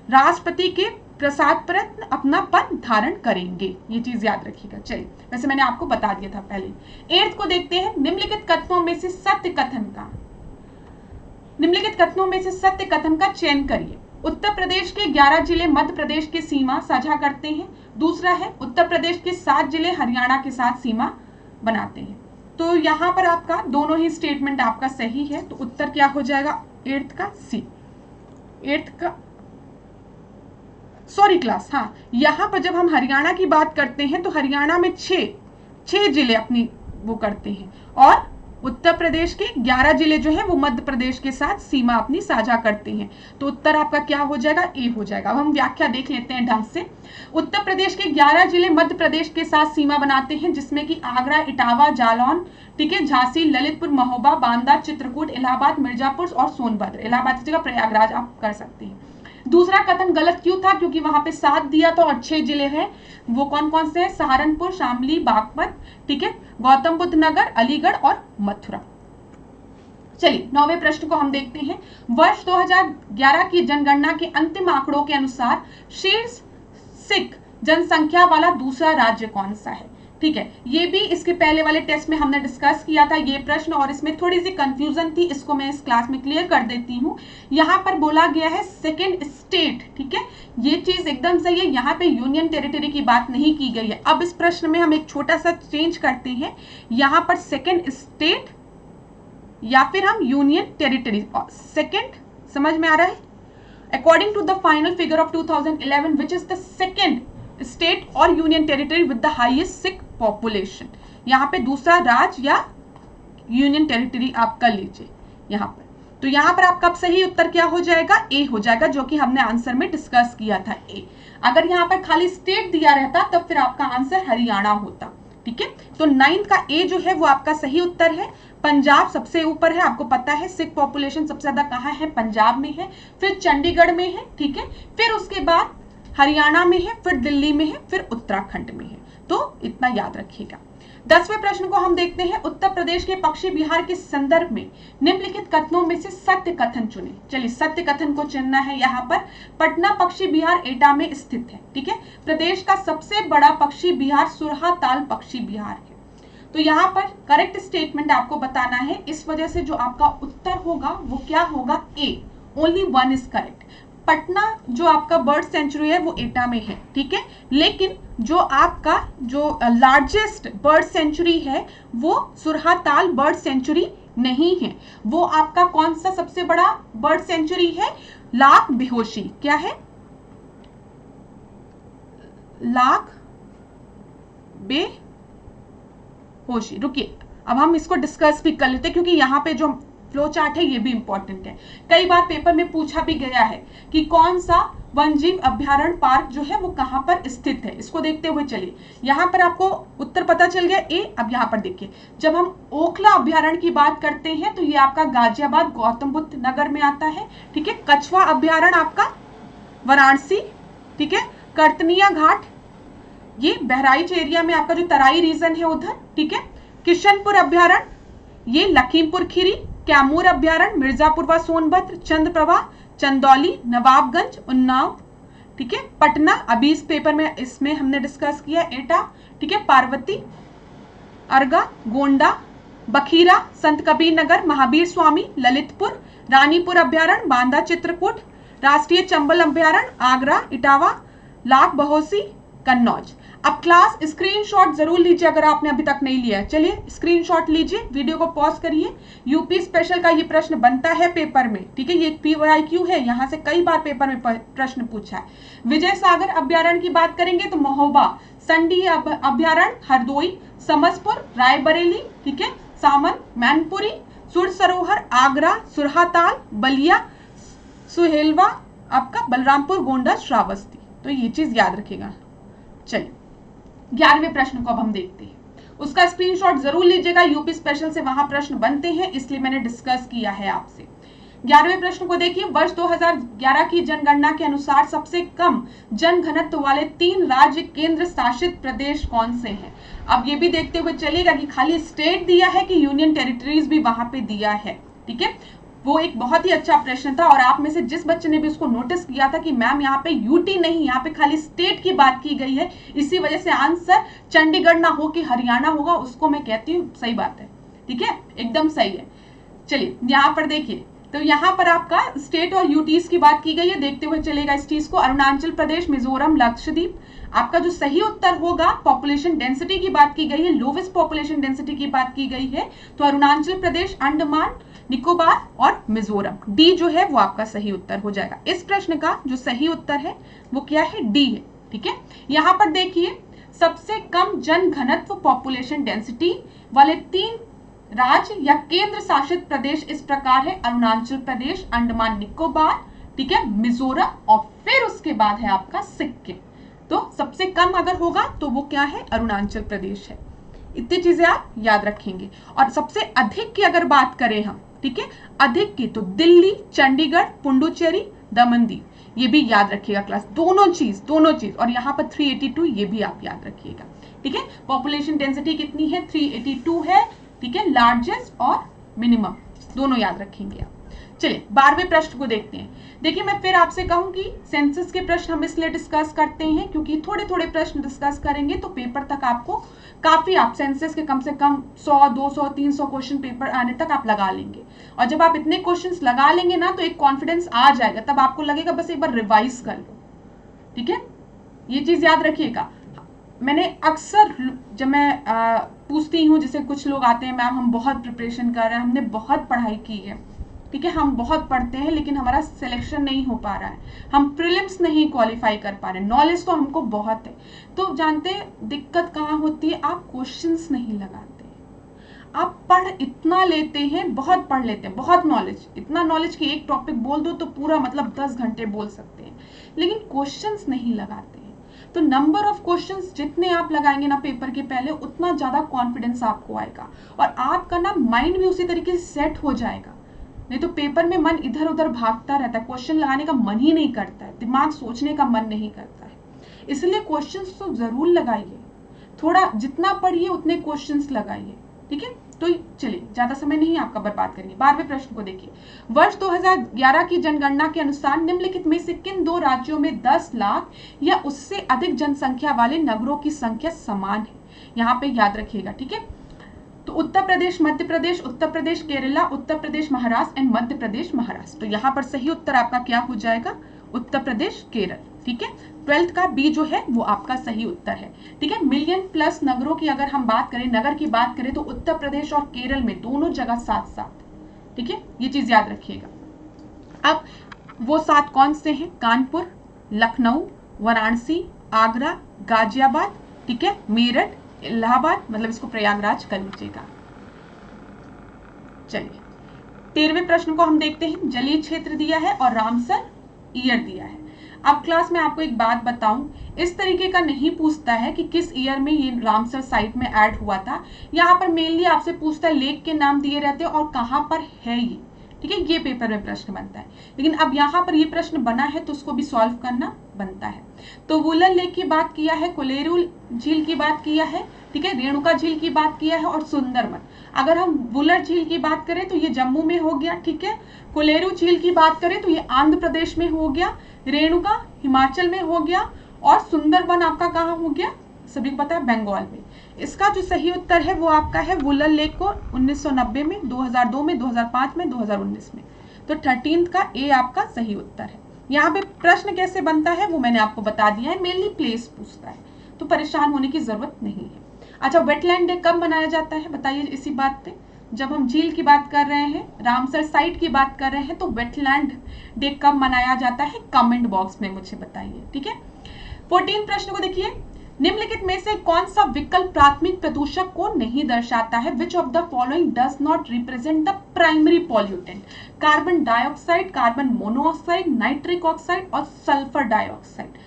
राष्ट्रपति के प्रसाद प्रयत्न अपना पद धारण करेंगे। ये चीज याद रखिएगा। चलिए, वैसे मैंने आपको बता दिया था पहले। 8th को देखते हैं, निम्नलिखित कथनों में से सत्य कथन का चयन करिए। उत्तर प्रदेश के 11 जिले मध्य प्रदेश की सीमा साझा करते हैं। दूसरा है, उत्तर प्रदेश के 7 जिले हरियाणा के साथ सीमा बनाते हैं। तो यहां पर आपका दोनों ही स्टेटमेंट आपका सही है, तो उत्तर क्या हो जाएगा 8th का सी। 8th का सॉरी क्लास, हाँ, यहां पर जब हम हरियाणा की बात करते हैं तो हरियाणा में 6 जिले अपनी वो करते हैं, और उत्तर प्रदेश के 11 जिले जो है वो मध्य प्रदेश के साथ सीमा अपनी साझा करते हैं। तो उत्तर आपका क्या हो जाएगा, ए हो जाएगा। अब हम व्याख्या देख लेते हैं ढंग से। उत्तर प्रदेश के 11 जिले मध्य प्रदेश के साथ सीमा बनाते हैं, जिसमें कि आगरा, इटावा, जालौन, ठीक है, झांसी, ललितपुर, महोबा, बांदा, चित्रकूट, इलाहाबाद, मिर्जापुर और सोनभद्र। इलाहाबाद की जगह प्रयागराज आप कर सकते हैं। दूसरा कथन गलत क्यों था, क्योंकि वहां पे 7 दिया था और 6 जिले हैं। वो कौन कौन से हैं, सहारनपुर, शामली, बागपत, ठीक है, गौतम बुद्ध नगर, अलीगढ़ और मथुरा। चलिए 9वें प्रश्न को हम देखते हैं। वर्ष 2011 की जनगणना के अंतिम आंकड़ों के अनुसार शीर्ष सिख जनसंख्या वाला दूसरा राज्य कौन सा है। ठीक है, ये भी इसके पहले वाले टेस्ट में हमने डिस्कस किया था ये प्रश्न, और इसमें थोड़ी सी कंफ्यूजन थी, इसको मैं इस क्लास में क्लियर कर देती हूँ। यहाँ पर बोला गया है सेकेंड स्टेट, ठीक है, ये चीज एकदम सही है। यहाँ पे यूनियन टेरिटरी की बात नहीं की गई है। अब इस प्रश्न में हम एक छोटा सा चेंज करते हैं, यहाँ पर सेकेंड स्टेट या फिर हम यूनियन टेरिटरी। सेकेंड समझ में आ रहा है। According to the final figure of 2011 which is the second state और union territory with the highest Sikh population. यहाँ पे दूसरा राज्य या यूनियन टेरिटरी आप कर लीजिए यहाँ पर। तो यहाँ पर आपका सही उत्तर क्या हो जाएगा, ए हो जाएगा, जो कि हमने आंसर में डिस्कस किया था ए। अगर यहाँ पर खाली स्टेट दिया रहता तब फिर आपका आंसर हरियाणा होता। ठीक है, तो 9th का ए जो है वो आपका सही उत्तर है। पंजाब सबसे ऊपर है, आपको पता है सिख पॉपुलेशन सबसे ज्यादा कहाँ है, पंजाब में है, फिर चंडीगढ़ में है, ठीक है, फिर उसके बाद हरियाणा में है, फिर दिल्ली में है, फिर उत्तराखंड में है। तो इतना याद रखिएगा। 10वें प्रश्न को हम देखते हैं। उत्तर प्रदेश के पक्षी बिहार के संदर्भ में निम्नलिखित कथनों में से सत्य कथन चुने। चलिए सत्य कथन को चुनना है। यहाँ पर पटना पक्षी बिहार एटा में स्थित है। ठीक है, प्रदेश का सबसे बड़ा पक्षी बिहार सुरहाताल पक्षी बिहार है। तो यहाँ पर करेक्ट स्टेटमेंट आपको बताना है। इस वजह से जो आपका उत्तर होगा वो क्या होगा, A. Only one is correct. Patna जो आपका बर्ड सेंचुरी है वो एटा में है, ठीक है, लेकिन जो आपका जो लार्जेस्ट बर्ड सेंचुरी है वो सुरहाताल बर्ड सेंचुरी नहीं है। वो आपका कौन सा सबसे बड़ा बर्ड सेंचुरी है, लाख बेहोशी। क्या है, लाख बेहोशी। रुकिए, अब हम इसको डिस्कस भी कर लेते हैं, क्योंकि यहाँ पे जो फ्लो चार्ट है ये भी इंपॉर्टेंट है। कई बार पेपर में पूछा भी गया है कि कौन सा वन्यजीव अभ्यारण्य पार्क जो है वो कहां पर स्थित है। इसको देखते हुए चलिए, यहाँ पर आपको उत्तर पता चल गया ए। अब यहाँ पर देखिए, जब हम ओखला अभ्यारण्य की बात करते हैं तो ये आपका गाजियाबाद गौतम बुद्ध नगर में आता है। ठीक है, कछवा अभ्यारण्य आपका वाराणसी, ठीक है, कर्तनिया घाट ये बहराइच एरिया में आपका जो तराई रीजन है उधर। ठीक है, किशनपुर अभ्यारण्य ये लखीमपुर खीरी, कैमूर अभ्यारण्य मिर्जापुर व सोनभद्र, चंद्रप्रभा, चंदौली, नवाबगंज, उन्नाव। ठीक है, पटना अभी इस पेपर में इसमें हमने डिस्कस किया एटा। ठीक है, पार्वती, अर्गा, गोंडा, बखीरा, संत कबीर नगर, महावीर स्वामी, ललितपुर, रानीपुर अभ्यारण्य, बांदा, चित्रकूट, राष्ट्रीय चंबल अभ्यारण्य, आगरा, इटावा, लाख बहोसी, कन्नौज। अब क्लास स्क्रीनशॉट जरूर लीजिए अगर आपने अभी तक नहीं लिया है। चलिए स्क्रीनशॉट लीजिए, वीडियो को पॉज करिए। यूपी स्पेशल का ये प्रश्न बनता है पेपर में। ठीक है, ये PYQ है, यहाँ से कई बार पेपर में प्रश्न पूछा है। विजय सागर अभ्यारण्य की बात करेंगे तो महोबा, संडी अभ्यारण्य, हरदोई, समसपुर, रायबरेली, ठीक है, सामन, मैनपुरी, सुर सरोवर, आगरा, सुरहाताल, बलिया, सुहेलवा, आपका बलरामपुर, गोंडा, श्रावस्ती। तो ये चीज याद रखिएगा। चलिए 11वें प्रश्न को अब हम देखते हैं। उसका स्क्रीनशॉट जरूर लीजिएगा, यूपी स्पेशल से वहां प्रश्न बनते हैं, इसलिए मैंने डिस्कस किया है आपसे। 11वें प्रश्न को देखिए। वर्ष 2011 की जनगणना के अनुसार सबसे कम जन घनत्व वाले 3 राज्य केंद्र शासित प्रदेश कौन से हैं। अब ये भी देखते हुए चलिएगा कि खाली स्टेट दिया है कि यूनियन टेरिटरीज भी वहां पे दिया है। ठीक है, वो एक बहुत ही अच्छा प्रश्न था और आप में से जिस बच्चे ने भी उसको नोटिस किया था कि मैम यहाँ पे यूटी नहीं, यहाँ पे खाली स्टेट की बात की गई है, इसी वजह से आंसर चंडीगढ़ ना हो कि हरियाणा होगा, उसको मैं कहती हूँ सही बात है। ठीक है, एकदम सही है। चलिए यहाँ पर देखिए, तो यहाँ पर आपका स्टेट और यूटीज की बात की गई है, देखते हुए चलेगा इस चीज को। अरुणाचल प्रदेश, मिजोरम, लक्षद्वीप। आपका जो सही उत्तर होगा, पॉपुलेशन डेंसिटी की बात की गई है, लोवेस्ट पॉपुलेशन डेंसिटी की बात की गई है, तो अरुणाचल प्रदेश, अंडमान निकोबार और मिजोरम। डी जो है वो आपका सही उत्तर हो जाएगा। इस प्रश्न का जो सही उत्तर है वो क्या है, डी है। ठीक है, यहां पर देखिए, सबसे कम जन घनत्व पॉपुलेशन डेंसिटी वाले 3 राज्य या केंद्र शासित प्रदेश इस प्रकार है, अरुणाचल प्रदेश, अंडमान निकोबार, ठीक है, मिजोरम और फिर उसके बाद है आपका सिक्किम। तो सबसे कम अगर होगा तो वो क्या है, अरुणाचल प्रदेश है। इतनी चीजें आप याद रखेंगे। और सबसे अधिक की अगर बात करें हम, ठीक है, अधिक की तो दिल्ली, चंडीगढ़, पुडुचेरी, दमन-दीव, ये भी याद रखिएगा क्लास, दोनों चीज। और यहाँ पर 382 ये भी आप याद रखिएगा। ठीक है, पॉपुलेशन डेंसिटी कितनी है, 382 है। ठीक है, लार्जेस्ट और मिनिमम दोनों याद रखेंगे आप। चलिए 12वें प्रश्न को देखते हैं। देखिए मैं फिर आपसे कहूंगी, सेंसस के प्रश्न हम इसलिए डिस्कस करते हैं क्योंकि थोड़े थोड़े प्रश्न डिस्कस करेंगे तो पेपर तक आपको काफी, आप सेंसस के कम से कम 100, 200, 300 क्वेश्चन पेपर आने तक आप लगा लेंगे। और जब आप इतने क्वेश्चंस लगा लेंगे ना तो एक कॉन्फिडेंस आ जाएगा, तब आपको लगेगा बस एक बार रिवाइज कर लो। ठीक है, ये चीज याद रखिएगा। मैंने अक्सर जब मैं पूछती हूँ, जैसे कुछ लोग आते हैं, मैम हम बहुत प्रिपरेशन कर रहे हैं, हमने बहुत पढ़ाई की है, ठीक है, हम बहुत पढ़ते हैं लेकिन हमारा सिलेक्शन नहीं हो पा रहा है, हम प्रीलिम्स नहीं क्वालिफाई कर पा रहे, नॉलेज तो हमको बहुत है। तो जानते हैं दिक्कत कहाँ होती है, आप क्वेश्चंस नहीं लगाते। आप पढ़ इतना लेते हैं, बहुत पढ़ लेते हैं, बहुत नॉलेज, इतना नॉलेज कि एक टॉपिक बोल दो तो पूरा मतलब 10 घंटे बोल सकते हैं, लेकिन क्वेश्चंस नहीं लगाते हैं। तो नंबर ऑफ क्वेश्चंस जितने आप लगाएंगे ना पेपर के पहले, उतना ज्यादा कॉन्फिडेंस आपको आएगा और आपका ना माइंड भी उसी तरीके से सेट हो जाएगा। नहीं तो पेपर में मन इधर उधर भागता रहता है, क्वेश्चन लगाने का मन ही नहीं करता है, दिमाग सोचने का मन नहीं करता है। इसलिए क्वेश्चंस तो जरूर लगाइए, थोड़ा जितना पढ़िए उतने क्वेश्चंस लगाइए। ठीक है, तो चलिए ज्यादा समय नहीं आपका बर्बाद करेंगे। 12वें प्रश्न को देखिए, वर्ष 2011 की जनगणना के अनुसार निम्नलिखित में से किन 2 राज्यों में 10 लाख या उससे अधिक जनसंख्या वाले नगरों की संख्या समान है? यहाँ पे याद रखिएगा। ठीक है, तो उत्तर प्रदेश, मध्य प्रदेश, उत्तर प्रदेश केरला, उत्तर प्रदेश महाराष्ट्र एंड मध्य प्रदेश महाराष्ट्र। तो यहाँ पर सही उत्तर आपका क्या हो जाएगा, उत्तर प्रदेश केरल। ठीक है, 12th का बी जो है वो आपका सही उत्तर है। ठीक है, मिलियन प्लस नगरों की अगर हम बात करें, नगर की बात करें, तो उत्तर प्रदेश और केरल में दोनों जगह 7-7। ठीक है, ये चीज याद रखिएगा। अब वो 7 कौन से हैं, कानपुर, लखनऊ, वाराणसी, आगरा, गाजियाबाद, ठीक है, मेरठ, इलाहाबाद, मतलब इसको प्रयागराज कर लीजिएगा। चलिए 13वें प्रश्न को हम देखते हैं। जलीय क्षेत्र दिया है और रामसर ईयर दिया है। अब क्लास में आपको एक बात बताऊं, इस तरीके का नहीं पूछता है कि किस ईयर में ये रामसर साइट में ऐड हुआ था। यहाँ पर मेनली आपसे पूछता है लेक के नाम दिए रहते हैं और कहां पर है ये। ठीक है, ये पेपर में प्रश्न बनता है, लेकिन अब यहाँ पर ये प्रश्न बना है तो उसको भी सॉल्व करना बनता है। तो वुलर लेक की बात किया है, कोलेरू झील की बात किया है, ठीक है, रेणुका झील की बात किया है और सुंदरबन। अगर हम वुलर झील की बात करें तो ये जम्मू में हो गया। ठीक है, कोलेरू झील की बात करें तो ये आंध्र प्रदेश में हो गया, रेणुका हिमाचल में हो गया और सुंदरबन आपका कहाँ हो गया, सभी को पता है, बंगाल में। इसका जो सही उत्तर है वो आपका है वुलर लेक को 1990 में, 2002 में, 2005 में, 2019 में। तो 13th का ए आपका सही उत्तर है। यहाँ पे प्रश्न कैसे बनता है वो मैंने आपको बता दिया है, मेनली प्लेस पूछता है, तो परेशान होने की जरूरत नहीं है। अच्छा, वेटलैंड डे कब मनाया जाता है बताइए इसी बात पे। जब हम झील की बात कर रहे हैं, रामसर साइट की बात कर रहे हैं, तो वेटलैंड डे कब मनाया जाता है, कमेंट बॉक्स में मुझे बताइए। ठीक है, 14 प्रश्न को देखिए, निम्नलिखित में से कौन सा विकल्प प्राथमिक प्रदूषक को नहीं दर्शाता है? Which of the following does not represent the primary pollutant? Carbon dioxide, carbon monoxide, nitric oxide और सल्फर डाइऑक्साइड।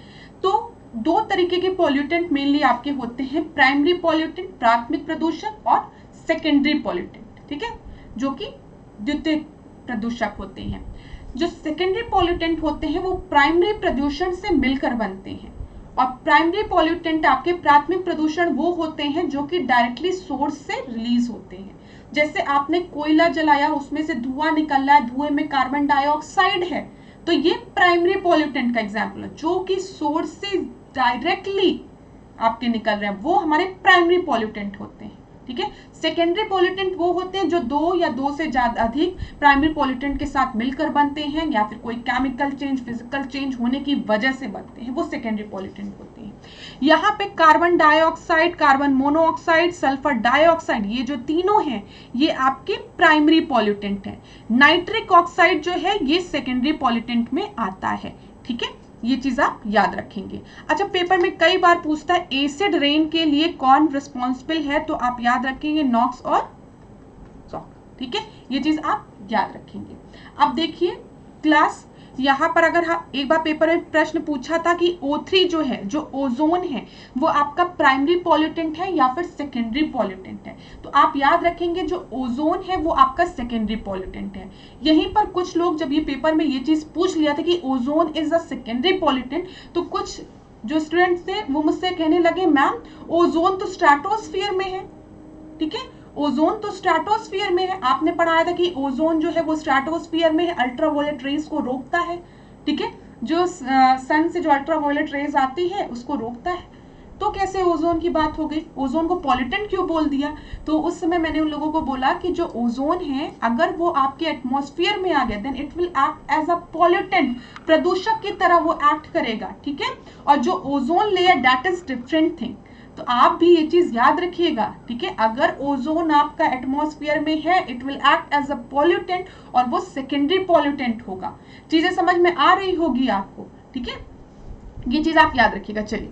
तो 2 तरीके के पॉल्यूटेंट मेनली आपके होते हैं, प्राइमरी पॉल्यूटेंट प्राथमिक प्रदूषक और सेकेंडरी पॉल्यूटेंट। ठीक है, जो कि द्वितीय प्रदूषक होते हैं। जो सेकेंडरी पॉल्यूटेंट होते हैं वो प्राइमरी प्रदूषण से मिलकर बनते हैं और प्राइमरी पॉल्यूटेंट आपके प्राथमिक प्रदूषण वो होते हैं जो कि डायरेक्टली सोर्स से रिलीज होते हैं। जैसे आपने कोयला जलाया, उसमें से धुआं निकल रहा है, धुएं में कार्बन डाइऑक्साइड है, तो ये प्राइमरी पॉल्यूटेंट का एग्जाम्पल है। जो कि सोर्स से डायरेक्टली आपके निकल रहे हैं वो हमारे प्राइमरी पॉल्यूटेंट होते हैं, ठीक है। सेकेंडरी पॉल्यूटेंट वो होते हैं जो दो या दो से ज्यादा अधिक प्राइमरी पॉल्यूटेंट के साथ मिलकर बनते हैं या फिर कोई केमिकल चेंज, फिजिकल चेंज होने की वजह से बनते हैं, वो सेकेंडरी पॉल्यूटेंट होते हैं। यहाँ पे carbon dioxide, carbon monoxide, sulphur dioxide, ये जो तीनों हैं ये आपके प्राइमरी पॉल्यूटेंट हैं। नाइट्रिक ऑक्साइड जो है ये सेकेंडरी पॉल्यूटेंट में आता है, ठीक है। ये चीज आप याद रखेंगे। अच्छा, पेपर में कई बार पूछता है एसिड रेन के लिए कौन रिस्पॉन्सिबल है, तो आप याद रखेंगे नॉक्स और सॉक, ठीक है। ये चीज आप याद रखेंगे। अब देखिए क्लास, यहाँ पर अगर एक बार पेपर में प्रश्न पूछा था कि O3 जो है, जो ओजोन है, वो आपका प्राइमरी पॉल्यूटेंट है या फिर सेकेंडरी पॉल्यूटेंट है, तो आप याद रखेंगे जो ओजोन है वो आपका सेकेंडरी पॉल्यूटेंट है। यहीं पर कुछ लोग जब ये पेपर में ये चीज पूछ लिया था कि ozone is a secondary pollutant, तो कुछ जो स्टूडेंट्स थे वो मुझसे कहने लगे मैम ओजोन तो स्ट्रेटोस्फीयर में है, ठीक है, ओजोन तो स्ट्रेटोस्फीयर में है। आपने पढ़ाया था कि ओजोन जो है वो स्ट्रेटोस्फीयर में है, अल्ट्रावायलेट रेज को रोकता है, ठीक है, जो सन से जो अल्ट्रावायलेट रेज आती है उसको रोकता है। तो कैसे ओजोन की बात हो गई, ओजोन को पॉल्यूटेंट क्यों बोल दिया? तो उस समय मैंने उन लोगों को बोला कि जो ओजोन है अगर वो आपके एटमॉस्फेयर में आ गया then it will act as a pollutant, प्रदूषक की तरह वो एक्ट करेगा, ठीक है। और जो ozone layer that is different thing, तो आप भी ये चीज याद रखिएगा, ठीक है। अगर ओजोन आपका एटमॉस्फेयर में है it will act as a pollutant और वो सेकेंडरी पॉल्यूटेंट होगा। चीजें समझ में आ रही होगी आपको, ठीक है, ये चीज आप याद रखिएगा। चलिए,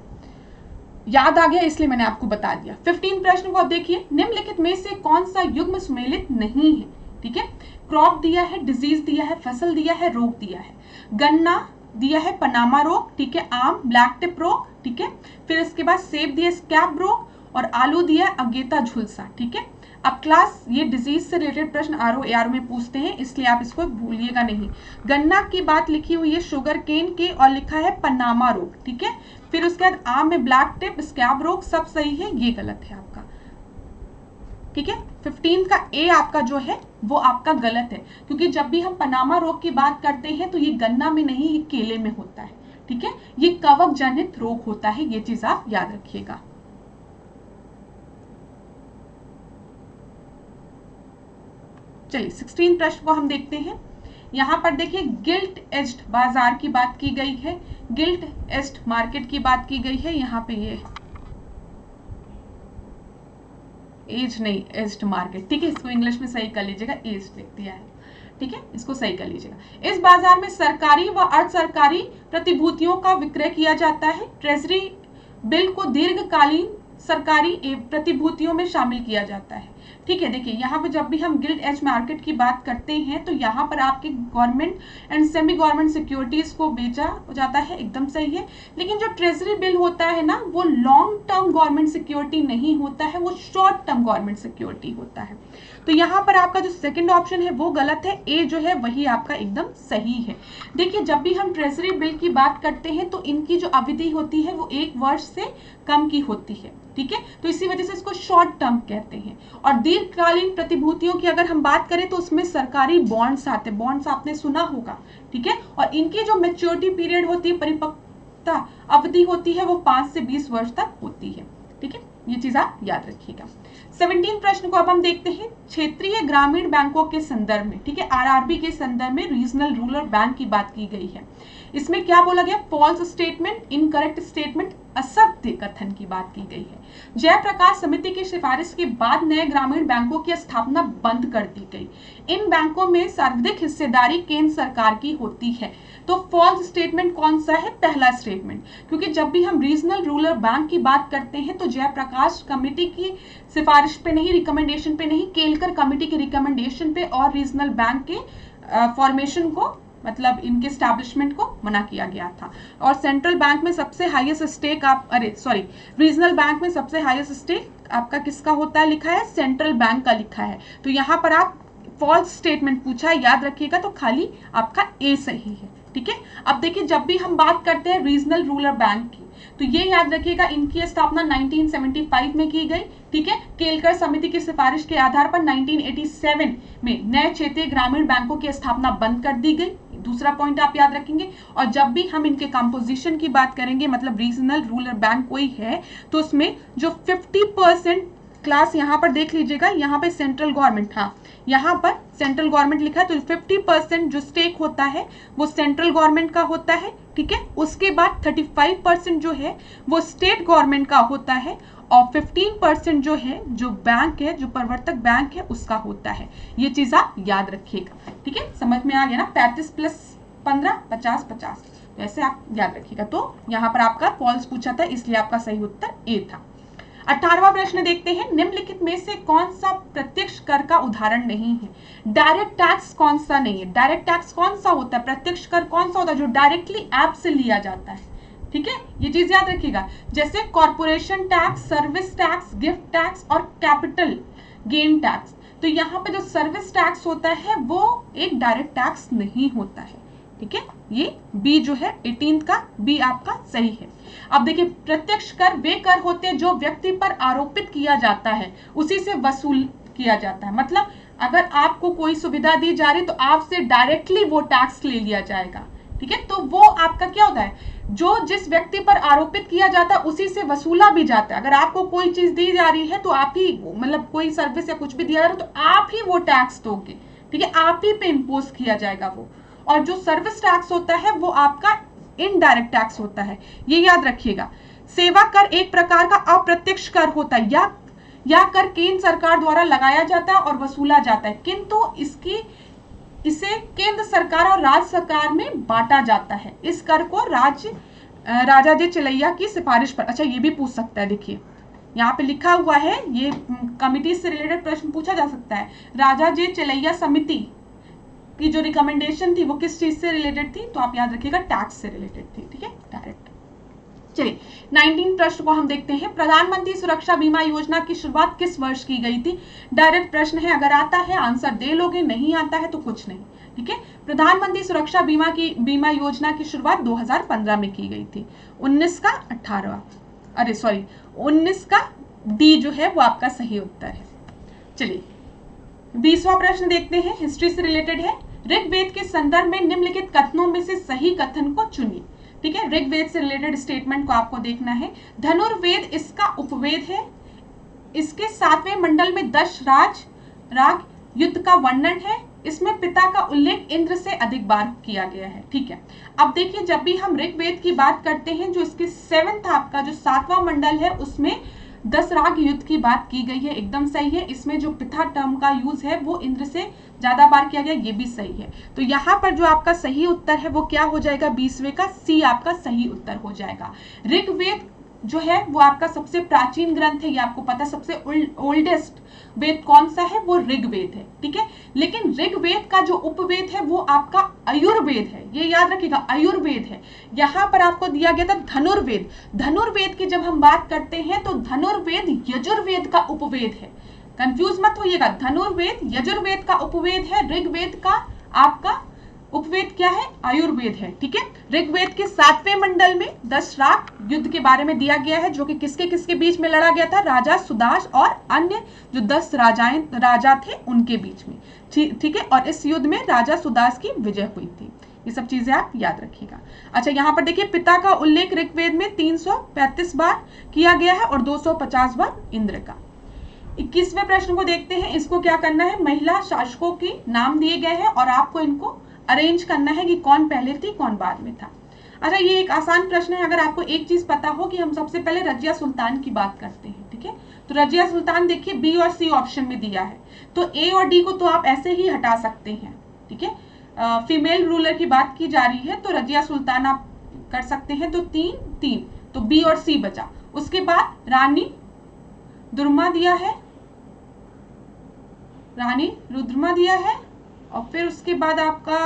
याद आ गया इसलिए मैंने आपको बता दिया। 15 प्रश्न को आप देखिए, निम्नलिखित में से कौन सा युग्म सुमेलित नहीं है, ठीक है। क्रॉप दिया है, डिजीज दिया है, फसल दिया है, रोग दिया है। गन्ना दिया है पनामा रोग, ठीक है, आम ब्लैक टिप रोग, ठीक है, फिर इसके बाद सेब दिया स्कैब रोग और आलू दिया अगेता झुलसा, ठीक है। अब क्लास ये डिजीज से रिलेटेड प्रश्न आरओ एआरओ में पूछते हैं, इसलिए आप इसको भूलिएगा नहीं। गन्ना की बात लिखी हुई है शुगर केन के और लिखा है पनामा रोग, ठीक है। फिर उसके बाद आम में ब्लैक टिप स्कैब रोग, सब सही है, ये गलत है आपका, ठीक है। 15 का ए आपका जो है वो आपका गलत है, क्योंकि जब भी हम पनामा रोग की बात करते हैं तो ये गन्ना में नहीं, ये केले में होता है, ठीक है। ये कवक जनित रोग होता है, ये चीज आप याद रखिएगा। चलिए 16 प्रश्न को हम देखते हैं। यहां पर देखिए गिल्ट एज्ड बाजार की बात की गई है, गिल्ट एज्ड मार्केट की बात की गई है। यहाँ पे ये एज नहीं, एज्ड मार्केट, ठीक है, इसको इंग्लिश में सही कर लीजिएगा, एज लिख दिया है, ठीक है, इसको सही कर लीजिएगा। इस बाजार में सरकारी व अर्ध सरकारी प्रतिभूतियों का विक्रय किया जाता है। ट्रेजरी बिल को दीर्घकालीन सरकारी प्रतिभूतियों में शामिल किया जाता है, ठीक है। देखिए यहाँ पे जब भी हम गिल्ड एज मार्केट की बात करते हैं तो यहाँ पर आपके government and semi government securities को बेचा जाता है, एकदम सही है। लेकिन जो ट्रेजरी बिल होता है ना, वो लॉन्ग टर्म गवर्नमेंट सिक्योरिटी नहीं होता है, वो शॉर्ट टर्म गवर्नमेंट सिक्योरिटी होता है। तो यहाँ पर आपका जो सेकंड ऑप्शन है वो गलत है, ए जो है वही आपका एकदम सही है। देखिए जब भी हम ट्रेजरी बिल की बात करते हैं तो इनकी जो अवधि होती है वो 1 वर्ष से कम की होती है, ठीक है, तो इसी वजह से इसको शॉर्ट टर्म कहते हैं। और दीर्घकालीन प्रतिभूतियों की अगर हम बात करें तो उसमें सरकारी बॉन्ड्स आते हैं, बॉन्ड्स आपने सुना होगा, ठीक है, और इनकी जो मैच्योरिटी पीरियड होती है, परिपक्वता अवधि होती है, वो 5 से 20 वर्ष तक होती है, ठीक है, ये चीज आप याद रखिएगा। 17 प्रश्न को अब हम देखते हैं क्षेत्रीय ग्रामीण बैंकों के संदर्भ में, ठीक है, आरआरबी के संदर्भ में रीजनल रूरल बैंक की बात की गई है। इसमें क्या बोला गया? फॉल्स स्टेटमेंट, इनकरेक्ट स्टेटमेंट, असत्य कथन की बात की गई है। जयप्रकाश समिति की सिफारिश के बाद नए ग्रामीण बैंकों की स्थापना बंद कर दी गई। इन बैंकों में सर्वाधिक हिस्सेदारी केंद्र सरकार की होती है। तो फॉल्स स्टेटमेंट कौन सा है? पहला स्टेटमेंट, क्योंकि जब भी हम रीजनल रूरल बैंक की बात करते हैं तो जयप्रकाश कमेटी की सिफारिश पे नहीं, रिकमेंडेशन पे नहीं, केलकर कमेटी की रिकमेंडेशन पे और रीजनल बैंक के फॉर्मेशन को, मतलब इनके स्टैब्लिशमेंट को मना किया गया था। और सेंट्रल बैंक में सबसे हाईएस्ट स्टेक रीजनल बैंक में सबसे हाईएस्ट स्टेक आपका किसका होता है? लिखा है सेंट्रल बैंक का लिखा है। तो यहाँ पर आप फॉल्स स्टेटमेंट पूछा है, याद रखिएगा, तो खाली आपका ए सही है, ठीक है। अब देखिए जब भी हम बात करते हैं रीजनल रूरल बैंक की तो ये याद रखिएगा, इनकी स्थापना 1975 में की गई। ठीक है, केलकर समिति की सिफारिश के आधार पर 1987 में नए क्षेत्रीय ग्रामीण बैंकों की स्थापना बंद कर दी गई। दूसरा पॉइंट आप याद रखेंगे। और जब भी हम इनके कंपोजिशन की बात करेंगे, मतलब रीजनल रूरल बैंक कोई है, तो उसमें जो 50% क्लास यहाँ पर देख लीजिएगा, यहाँ पे सेंट्रल गवर्नमेंट, हाँ यहाँ पर सेंट्रल गवर्नमेंट लिखा है, तो 50% जो स्टेक होता है वो सेंट्रल गवर्नमेंट का होता है। ठीक है, उसके बाद 35% जो है वो स्टेट गवर्नमेंट का होता है, और 15% जो है, जो बैंक है, जो प्रवर्तक बैंक है, उसका होता है। ये चीज आप याद रखिएगा। ठीक है, समझ में आ गया ना? 35 + 15 50 50, वैसे आप याद रखिएगा। तो यहाँ पर आपका फॉल्स पूछा था, इसलिए आपका सही उत्तर ए था। 18वां प्रश्न देखते हैं, निम्नलिखित में से कौन सा प्रत्यक्ष कर का उदाहरण नहीं है? डायरेक्ट टैक्स कौन सा नहीं है? डायरेक्ट टैक्स कौन सा होता है? प्रत्यक्ष कर कौन सा होता है जो डायरेक्टली ऐप से लिया जाता है? ठीक है, ये चीज याद रखिएगा। जैसे corporation tax, service tax, gift tax और कैपिटल गेन टैक्स। तो यहाँ पे जो सर्विस टैक्स होता है वो एक डायरेक्ट टैक्स नहीं होता है। ठीक है, ये बी जो है 18 का बी आपका सही है। अब देखिए, प्रत्यक्ष कर वे कर होते हैं जो व्यक्ति पर आरोपित किया जाता है, उसी से वसूल किया जाता है। मतलब अगर आपको कोई सुविधा दी जा रही तो आपसे डायरेक्टली वो टैक्स ले लिया जाएगा। ठीक है, तो वो आपका क्या होता है, जो जिस व्यक्ति पर आरोपित किया जाता है उसी से वसूला भी जाता है। अगर आपको कोई चीज दी जा रही है तो आप ही, मतलब कोई सर्विस या कुछ भी दिया जा रहा है तो आप ही वो टैक्स दोगे। ठीक है, आप ही पे इम्पोज किया जाएगा वो। और जो सर्विस टैक्स होता है वो आपका इनडायरेक्ट टैक्स होता है, ये याद रखिएगा। सेवा कर एक प्रकार का अप्रत्यक्ष कर होता है, या कर केंद्र सरकार द्वारा लगाया जाता है और वसूला जाता है, किंतु इसे केंद्र सरकार और राज्य सरकार में बांटा जाता है। इस कर को राजा जे चिलैया की सिफारिश पर, अच्छा ये भी पूछ सकता है, देखिए यहाँ पे लिखा हुआ है, ये कमिटी से रिलेटेड प्रश्न पूछा जा सकता है। राजा जे चिलैया समिति की जो रिकमेंडेशन थी वो किस चीज से रिलेटेड थी? तो आप याद रखिएगा, टैक्स से रिलेटेड थी। ठीक है, डायरेक्ट। चलिए 19 प्रश्न को हम देखते हैं। प्रधानमंत्री सुरक्षा बीमा योजना की शुरुआत किस वर्ष की गई थी? डायरेक्ट प्रश्न है, अगर आता है आंसर दे लोगे, नहीं आता है तो कुछ नहीं। ठीक है, प्रधानमंत्री सुरक्षा बीमा योजना की शुरुआत 2015 में की गई थी। 19 का डी जो है वो आपका सही उत्तर है। चलिए 20वां प्रश्न देखते हैं, हिस्ट्री से रिलेटेड है। ऋग्वेद के संदर्भ में निम्नलिखित कथनों में से सही कथन को चुनिए। ठीक है, ऋग्वेद से रिलेटेड स्टेटमेंट को आपको देखना है। धनुर्वेद इसका उपवेद है। इसके 7वें मंडल में 10 राग युद्ध का वर्णन है। इसमें पिता का उल्लेख इंद्र से अधिक बार किया गया है। ठीक है, अब देखिए, जब भी हम ऋग्वेद की बात करते हैं, जो इसके 7th आपका जो 7वां मंडल है उसमें 10 राग युद्ध की बात की गई है, एकदम सही है। इसमें जो पिता टर्म का यूज है वो इंद्र से ज्यादा बार किया गया, ये भी सही है। तो यहाँ पर जो आपका सही उत्तर है वो क्या हो जाएगा? 20वें का सी आपका सही उत्तर हो जाएगा। ऋग्वेद जो है वो आपका सबसे प्राचीन ग्रंथ है, ये आपको पता है। सबसे ओल्डेस्ट वेद कौन सा है? वो ऋग्वेद है। ठीक है, लेकिन ऋग्वेद का जो उपवेद है वो आपका आयुर्वेद है, ये याद रखिएगा, आयुर्वेद है। यहाँ पर आपको दिया गया था धनुर्वेद। धनुर्वेद की जब हम बात करते हैं तो धनुर्वेद यजुर्वेद का उपवेद है, कंफ्यूज मत होइएगा। धनुर्वेद यजुर्वेद का उपवेद है, ऋग्वेद का आपका उपवेद क्या है? आयुर्वेद है। ठीक है, ऋग्वेद के 7वें मंडल में 10 राग युद्ध के बारे में दिया गया है, जो कि किसके किसके बीच में लड़ा गया था? राजा सुदास और अन्य जो 10 राजा थे उनके बीच में। ठीक है, और इस युद्ध में राजा सुदास की विजय हुई थी। ये सब चीजें आप याद रखिएगा। अच्छा, यहाँ पर देखिए, पिता का उल्लेख ऋग्वेद में 335 बार किया गया है और 250 बार इंद्र का। 21वें प्रश्न को देखते हैं। इसको क्या करना है? महिला शासकों के नाम दिए गए हैं और आपको इनको अरेंज करना है कि कौन पहले थी कौन बाद में था। अच्छा, ये एक आसान प्रश्न है। अगर आपको एक चीज पता हो कि हम सबसे पहले रजिया सुल्तान की बात करते हैं। ठीक है, तो रजिया सुल्तान देखिए बी और सी ऑप्शन में दिया है, तो ए और डी को तो आप ऐसे ही हटा सकते हैं। ठीक है, फीमेल रूलर की बात की जा रही है तो रजिया सुल्तान आप कर सकते हैं, तो 3 तो बी और सी बचा। उसके बाद रानी दुर्मा दिया है, रानी रुद्रमा दिया है, और फिर उसके बाद आपका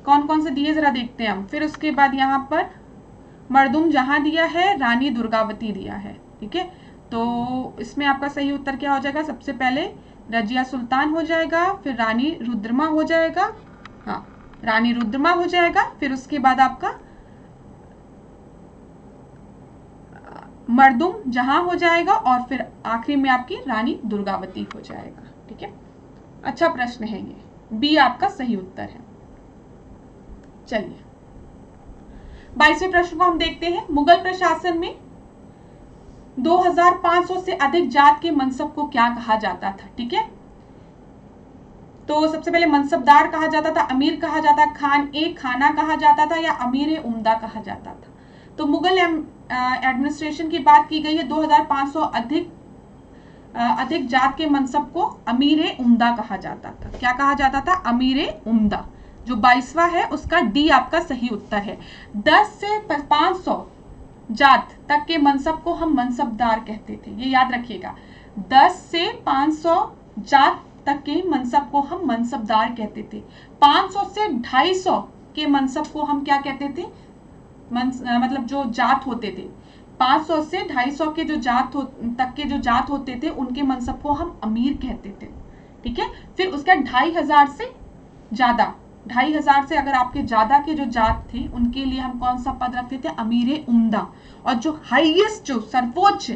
कौन कौन से दिए जरा देखते हैं हम। फिर उसके बाद यहाँ पर मर्दुम जहां दिया है, रानी दुर्गावती दिया है। ठीक है, तो इसमें आपका सही उत्तर क्या हो जाएगा? सबसे पहले रजिया सुल्तान हो जाएगा, फिर रानी रुद्रमा हो जाएगा, हाँ रानी रुद्रमा हो जाएगा, फिर उसके बाद आपका मर्दुम जहां हो जाएगा और फिर आखिरी में आपकी रानी दुर्गावती हो जाएगा। ठीक है, अच्छा प्रश्न है ये, बी आपका सही उत्तर है। चलिए 22वें प्रश्न को हम देखते हैं। मुगल प्रशासन में 2500 से अधिक जात के मनसब को क्या कहा जाता था? ठीक है, तो सबसे पहले मनसबदार कहा जाता था, अमीर कहा जाता, खान ए खाना कहा जाता था, या अमीर उम्दा कहा जाता था। तो मुगल एडमिनिस्ट्रेशन की बात की गई है, 2500 अधिक जात के मनसब को अमीर उम्दा कहा जाता था। क्या कहा जाता था? अमीर उम्दा। जो 22वां है उसका डी आपका सही उत्तर है। 10 से 500 जात तक के मनसब को हम मनसबदार कहते थे, ये याद रखिएगा। 10 से 500 जात तक के मनसब को हम मनसबदार कहते थे। 500 से 250 के मनसब को हम क्या कहते थे? मतलब जो जात होते थे, 500 से 250 के जो तक के जो जात होते थे उनके मनसब को हम अमीर कहते थे। ठीक है, फिर उसका 2500 से ज्यादा, 2500 से अगर आपके ज्यादा के जो जात थे उनके लिए हम कौन सा पद रखते थे? अमीर उम्दा। और जो हाईएस्ट, जो सर्वोच्च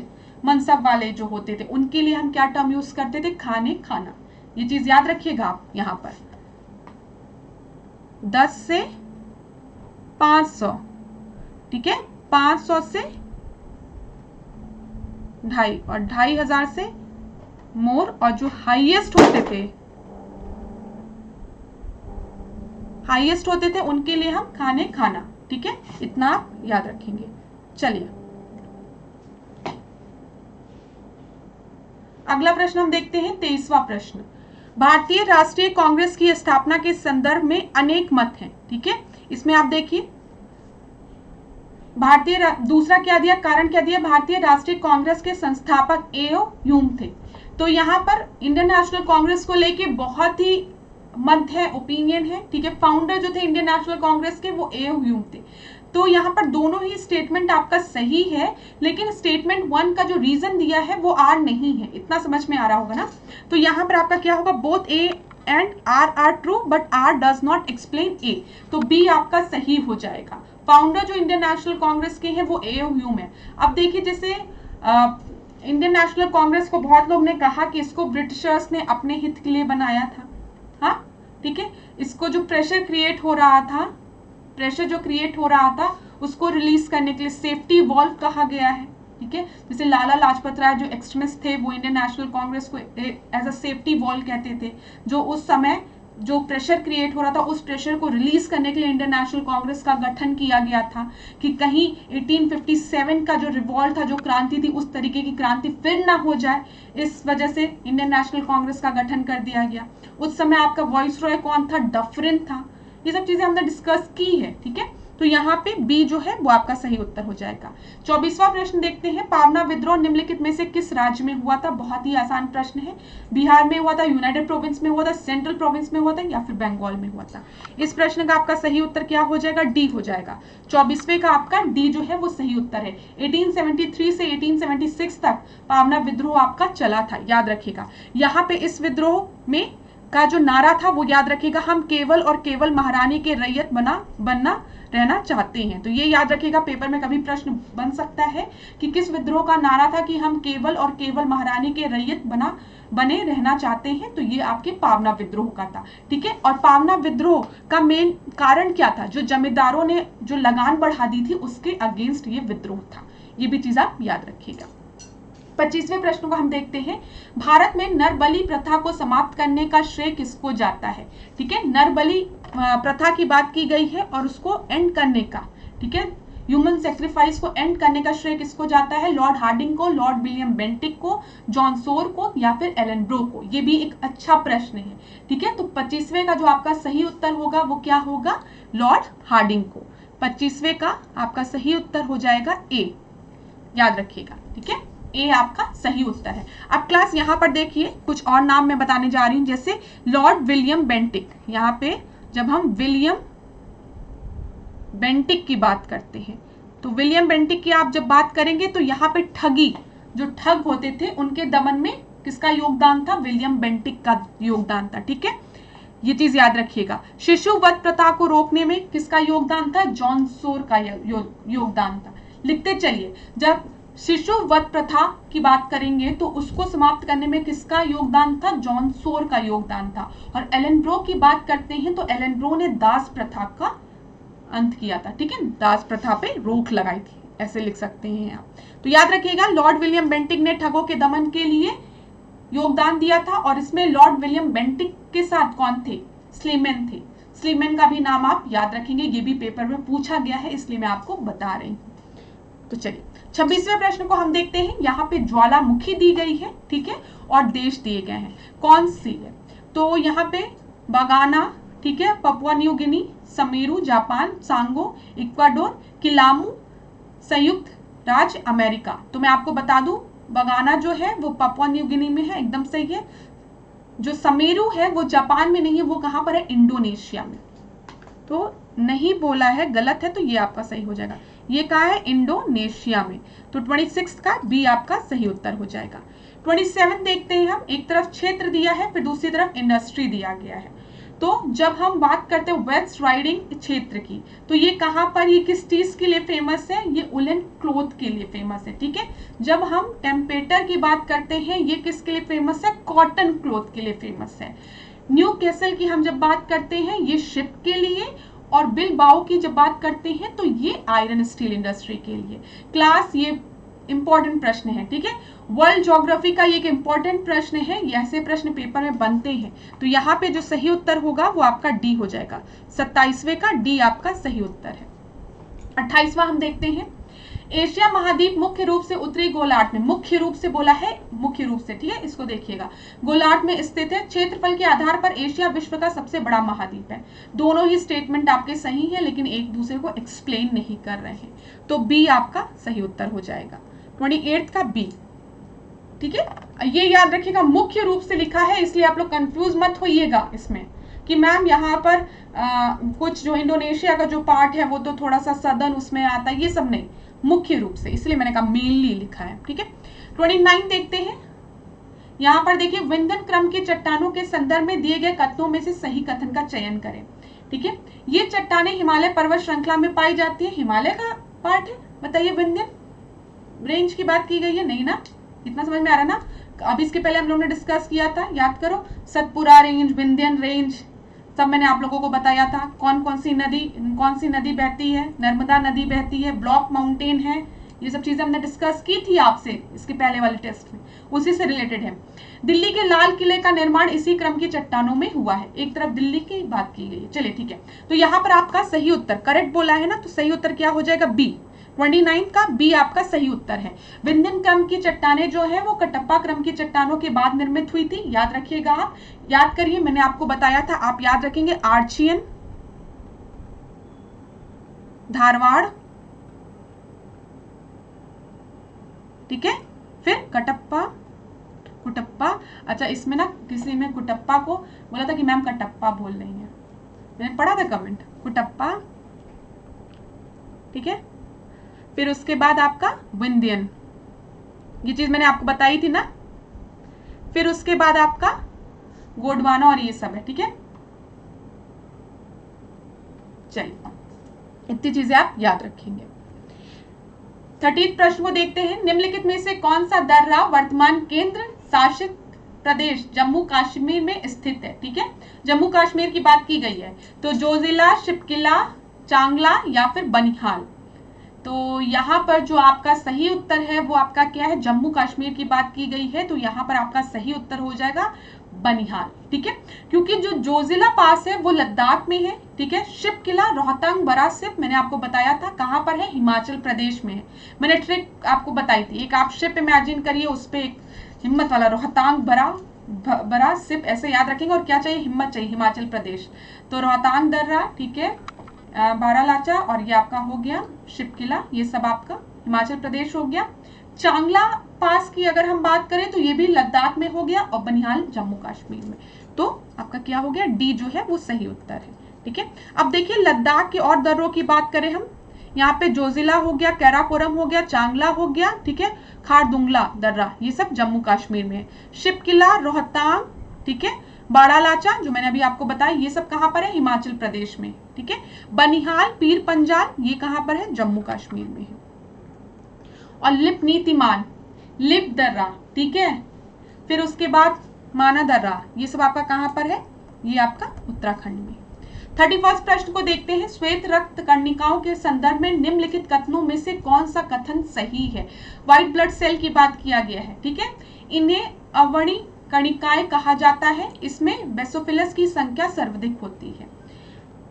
मनसब वाले जो होते थे उनके लिए हम क्या टर्म यूज करते थे? खाने खाना। ये चीज याद रखिएगा आप यहां पर। 10 से 500, ठीक है, 500 से 2.5 और 2500 से मोर, और जो हाईएस्ट होते थे उनके लिए हम खाने खाना। ठीक है, इतना आप याद रखेंगे। चलिए अगला प्रश्न हम देखते हैं, 23वां प्रश्न। भारतीय राष्ट्रीय कांग्रेस की स्थापना के संदर्भ में अनेक मत हैं। ठीक है, इसमें आप देखिए दूसरा क्या दिया, कारण क्या दिया? भारतीय राष्ट्रीय कांग्रेस के संस्थापक एओ ह्यूम थे। तो यहाँ पर इंडियन नेशनल कांग्रेस को लेके बहुत ही मत है, ओपिनियन है। ठीक है, फाउंडर जो थे इंडियन नेशनल कांग्रेस के वो एओ ह्यूम थे। तो यहाँ पर दोनों ही स्टेटमेंट आपका सही है, लेकिन स्टेटमेंट 1 का जो रीजन दिया है वो आर नहीं है। इतना समझ में आ रहा होगा ना? तो यहाँ पर आपका क्या होगा? Both A and R are true but R does not explain A. तो बी आपका सही हो जाएगा। फाउंडर जो इंडियन नेशनल कांग्रेस के हैं वो एओ ह्यूम है। अब देखिए, जैसे इंडियन नेशनल कांग्रेस को बहुत लोग ने कहा कि इसको ब्रिटिशर्स ने अपने हित के लिए बनाया था। हाँ, ठीक है, इसको जो प्रेशर क्रिएट हो रहा था उसको रिलीज करने के लिए सेफ्टी वॉल्व कहा गया है। ठीक है, जैसे लाला लाजपत राय जो एक्सट्रीमिस्ट थे वो इंडियन नेशनल कांग्रेस को एज अ सेफ्टी वॉल्व कहते थे। जो उस समय जो प्रेशर क्रिएट हो रहा था उस प्रेशर को रिलीज करने के लिए इंडियन नेशनल कांग्रेस का गठन किया गया था कि कहीं 1857 का जो रिवॉल्ट था, जो क्रांति थी, उस तरीके की क्रांति फिर ना हो जाए। इस वजह से इंडियन नेशनल कांग्रेस का गठन कर दिया गया। उस समय आपका वॉइस रॉय कौन था? डफरिन था। ये सब चीजें हमने डिस्कस की है। ठीक है, तो यहाँ पे बी जो है वो आपका सही उत्तर हो जाएगा। 24वां प्रश्न देखते हैं। पावना विद्रोह निम्नलिखित में से किस राज्य में हुआ था? बहुत ही आसान प्रश्न है। बिहार में हुआ था, यूनाइटेड प्रोविंस में हुआ था, सेंट्रल प्रोविंस में हुआ था, या फिर बंगाल में हुआ था? इस प्रश्न का आपका सही उत्तर क्या हो जाएगा? डी हो जाएगा। 24वें का आपका डी जो है वो सही उत्तर है। 1873 से 1876 तक पावना विद्रोह आपका चला था, याद रखिएगा। यहाँ पे इस विद्रोह में का जो नारा था वो याद रखिएगा, हम केवल और केवल महारानी के रैयत बनना रहना चाहते हैं। तो ये याद रखिएगा, पेपर में कभी प्रश्न बन सकता है कि किस विद्रोह का नारा था कि हम केवल और केवल महारानी के रैयत बने रहना चाहते हैं। तो ये आपके पावना विद्रोह का था। ठीक है, और पावना विद्रोह का मेन कारण क्या था? जो जमींदारों ने जो लगान बढ़ा दी थी उसके अगेंस्ट ये विद्रोह था। ये भी चीज आप याद रखिएगा। 25वें प्रश्न को हम देखते हैं। भारत में नरबलि प्रथा को समाप्त करने का श्रेय किसको जाता है? ठीक है, नरबलि प्रथा की बात की गई है और उसको एंड करने का, ठीक है, ह्यूमन सेक्रीफाइस को एंड करने का श्रेय किसको जाता है? लॉर्ड हार्डिंग को, लॉर्ड विलियम बेंटिक को, जॉन सोर को, या फिर एलन ब्रो को? ये भी एक अच्छा प्रश्न है। ठीक है, तो 25वें का जो आपका सही उत्तर होगा वो क्या होगा? लॉर्ड हार्डिंग को। 25वें का आपका सही उत्तर हो जाएगा ए, याद रखिएगा। ठीक है, ए आपका सही उत्तर है। अब क्लास यहाँ पर देखिए, कुछ और नाम मैं बताने जा रही हूँ, जैसे लॉर्ड विलियम बेंटिक। यहाँ पे जब हम विलियम बेंटिक की बात करते हैं तो विलियम बेंटिक की आप जब बात करेंगे तो यहाँ पे ठगी, जो ठग होते थे उनके दमन में किसका योगदान था? विलियम बेंटिक का योगदान था। ठीक है, ये चीज याद रखिएगा। शिशु वध प्रथा को रोकने में किसका योगदान था? जॉन सोर का योगदान था। लिखते चलिए, जब शिशु वध प्रथा की बात करेंगे तो उसको समाप्त करने में किसका योगदान था? जॉन सोर का योगदान था। और एलन ब्रो की बात करते हैं तो एलन ब्रो ने दास प्रथा का अंत किया था, ठीक है, दास प्रथा पे रोक लगाई थी, ऐसे लिख सकते हैं आप। तो याद रखिएगा, लॉर्ड विलियम बेंटिक ने ठगों के दमन के लिए योगदान दिया था और इसमें लॉर्ड विलियम बेंटिक के साथ कौन थे? स्लीमैन थे। स्लीमैन का भी नाम आप याद रखेंगे, ये भी पेपर में पूछा गया है, इसलिए मैं आपको बता रही हूं। तो चलिए 26वें प्रश्न को हम देखते हैं। यहाँ पे ज्वालामुखी दी गई है, ठीक है, और देश दिए गए हैं, कौन सी है? तो यहाँ पे बगाना, ठीक है, पपुआ न्यू गिनी, समेरू जापान, सांगो इक्वाडोर, किलामू संयुक्त राज्य अमेरिका। तो मैं आपको बता दूं, बगाना जो है वो पपुआ न्यू गिनी में है, एकदम सही है। जो समेरू है वो जापान में नहीं है, वो कहां पर है? इंडोनेशिया में। तो नहीं बोला है, गलत है, तो ये आपका सही हो जाएगा। ये कहाँ है? इंडोनेशिया में। तो 26 का बी आपका सही उत्तर हो जाएगा। 27 देखते हैं हम। एक तरफ क्षेत्र दिया है, फिर दूसरी तरफ इंडस्ट्री दिया गया है। तो जब हम बात करते हैं वेस्ट राइडिंग क्षेत्र की, तो ये कहां पर, ये किस चीज के लिए फेमस है? ये उलन क्लॉथ के लिए फेमस है, ठीक है। जब हम टेम्पेटर की बात करते हैं, ये किसके लिए फेमस है? कॉटन क्लॉथ के लिए फेमस है। न्यू कैसल की हम जब बात करते हैं, ये शिप के लिए, और बिलबाओ की जब बात करते हैं तो ये आयरन स्टील इंडस्ट्री के लिए। क्लास, ये इंपॉर्टेंट प्रश्न है, ठीक है। वर्ल्ड ज्योग्राफी का ये एक इंपॉर्टेंट प्रश्न है, ऐसे प्रश्न पेपर में बनते हैं। तो यहाँ पे जो सही उत्तर होगा वो आपका डी हो जाएगा। 27वें का डी आपका सही उत्तर है। 28वां हम देखते हैं। एशिया महाद्वीप मुख्य रूप से उत्तरी गोलार्ध में, मुख्य रूप से बोला है, मुख्य रूप से, ठीक है, इसको देखिएगा, गोलार्ध में स्थित है। क्षेत्रफल के आधार पर एशिया विश्व का सबसे बड़ा महाद्वीप है। दोनों ही स्टेटमेंट आपके सही है, लेकिन एक दूसरे को एक्सप्लेन नहीं कर रहे हैं। तो बी आपका सही उत्तर हो जाएगा। 28 का बी, ठीक है। ये याद रखिएगा, मुख्य रूप से लिखा है, इसलिए आप लोग कंफ्यूज मत होइएगा इसमें कि मैम यहाँ पर कुछ जो इंडोनेशिया का जो पार्ट है वो तो थोड़ा सा सदर्न उसमें आता है, ये सब नहीं, मुख्य रूप से, इसलिए मैंने कहा मेनली लिखा है, ठीक है। 29 देखते हैं। यहाँ पर देखिए, विंध्यन क्रम की चट्टानों के संदर्भ में दिए गए कथनों में से सही कथन का चयन करें, ठीक है। ये चट्टानें हिमालय पर्वत श्रृंखला में पाई जाती है, हिमालय का पार्ट है, बताइए। विंध्यन रेंज की बात की गई है, नहीं ना? इतना समझ में आ रहा ना? अब इसके पहले हम लोगों ने डिस्कस किया था, याद करो, सतपुरा रेंज, विंध्यन रेंज, सब मैंने आप लोगों को बताया था। कौन कौन सी नदी बहती है? नर्मदा नदी बहती है, ब्लॉक माउंटेन है, ये सब चीजें हमने डिस्कस की थी आपसे इसके पहले वाले टेस्ट में, उसी से रिलेटेड है। दिल्ली के लाल किले का निर्माण इसी क्रम की चट्टानों में हुआ है। एक तरफ दिल्ली की बात की गई है, चलिए ठीक है। तो यहाँ पर आपका सही उत्तर, करेक्ट बोला है ना, तो सही उत्तर क्या हो जाएगा? बी। 29 का बी आपका सही उत्तर है। विंध्यन क्रम की चट्टानें जो है वो कटप्पा क्रम की चट्टानों के बाद निर्मित हुई थी, याद रखिएगा आप, याद करिए, मैंने आपको बताया था, आप याद रखेंगे। आर्चियन, धारवाड़, ठीक है, फिर कटप्पा, कुटप्पा। अच्छा, इसमें ना किसी में कुटप्पा को बोला था कि मैम कटप्पा बोल रही है, मैंने पढ़ा था कमेंट, कुटप्पा, ठीक है। फिर उसके बाद आपका विंध्यन, ये चीज मैंने आपको बताई थी ना। फिर उसके बाद आपका गोंडवाना और ये सब है, ठीक है। चलिए, इतनी चीजें आप याद रखेंगे। 30 प्रश्न को देखते हैं। निम्नलिखित में से कौन सा दर्रा वर्तमान केंद्र शासित प्रदेश जम्मू कश्मीर में स्थित है, ठीक है। जम्मू कश्मीर की बात की गई है, तो जोजिला, शिपकिला, चांगला या फिर बनिहाल। तो यहाँ पर जो आपका सही उत्तर है वो आपका क्या है? जम्मू कश्मीर की बात की गई है, तो यहाँ पर आपका सही उत्तर हो जाएगा बनिहाल, ठीक है। क्योंकि जो जोजिला पास है वो लद्दाख में है, ठीक है। शिप किला, रोहतांग बरा शिप, मैंने आपको बताया था कहाँ पर है? हिमाचल प्रदेश में है। मैंने ट्रिक आपको बताई थी, एक आप शिप इमेजिन करिए, उस पर एक हिम्मत वाला रोहतांग बरा शिप, ऐसे याद रखेंगे। और क्या चाहिए? हिम्मत चाहिए, हिमाचल प्रदेश। तो रोहतांग दर्रा, ठीक है, बारालाचा, और ये आपका हो गया शिप किला, ये सब आपका हिमाचल प्रदेश हो गया। चांगला पास की अगर हम बात करें तो ये भी लद्दाख में हो गया, और बनिहाल जम्मू कश्मीर में। तो आपका क्या हो गया? डी जो है वो सही उत्तर है, ठीक है। अब देखिए, लद्दाख के और दर्रों की बात करें हम, यहाँ पे जोजिला हो गया, कैराकोरम हो गया, चांगला हो गया, ठीक है, खारदुंगला दर्रा, ये सब जम्मू कश्मीर में है। शिप किला, रोहतांग, ठीक है, बारालाचा जो मैंने अभी आपको बताया, ये सब कहां पर है? हिमाचल प्रदेश में, ठीक है। बनिहाल, पीर पंजाल, ये कहां पर है? जम्मू कश्मीर में है। और लिप नीतिमान, लिप दर्रा, ठीक है। फिर उसके बाद माना दर्रा, ये सब आपका कहां पर है, ये आपका उत्तराखंड में। 31 प्रश्न को देखते हैं। श्वेत रक्त कणिकाओं के संदर्भ में निम्नलिखित कथनों में से कौन सा कथन सही है। व्हाइट ब्लड सेल की बात किया गया है, ठीक है। इन्हें अवर्णी कणिकाएं कहा जाता है, इसमें बेसोफिलस की संख्या सर्वाधिक होती है।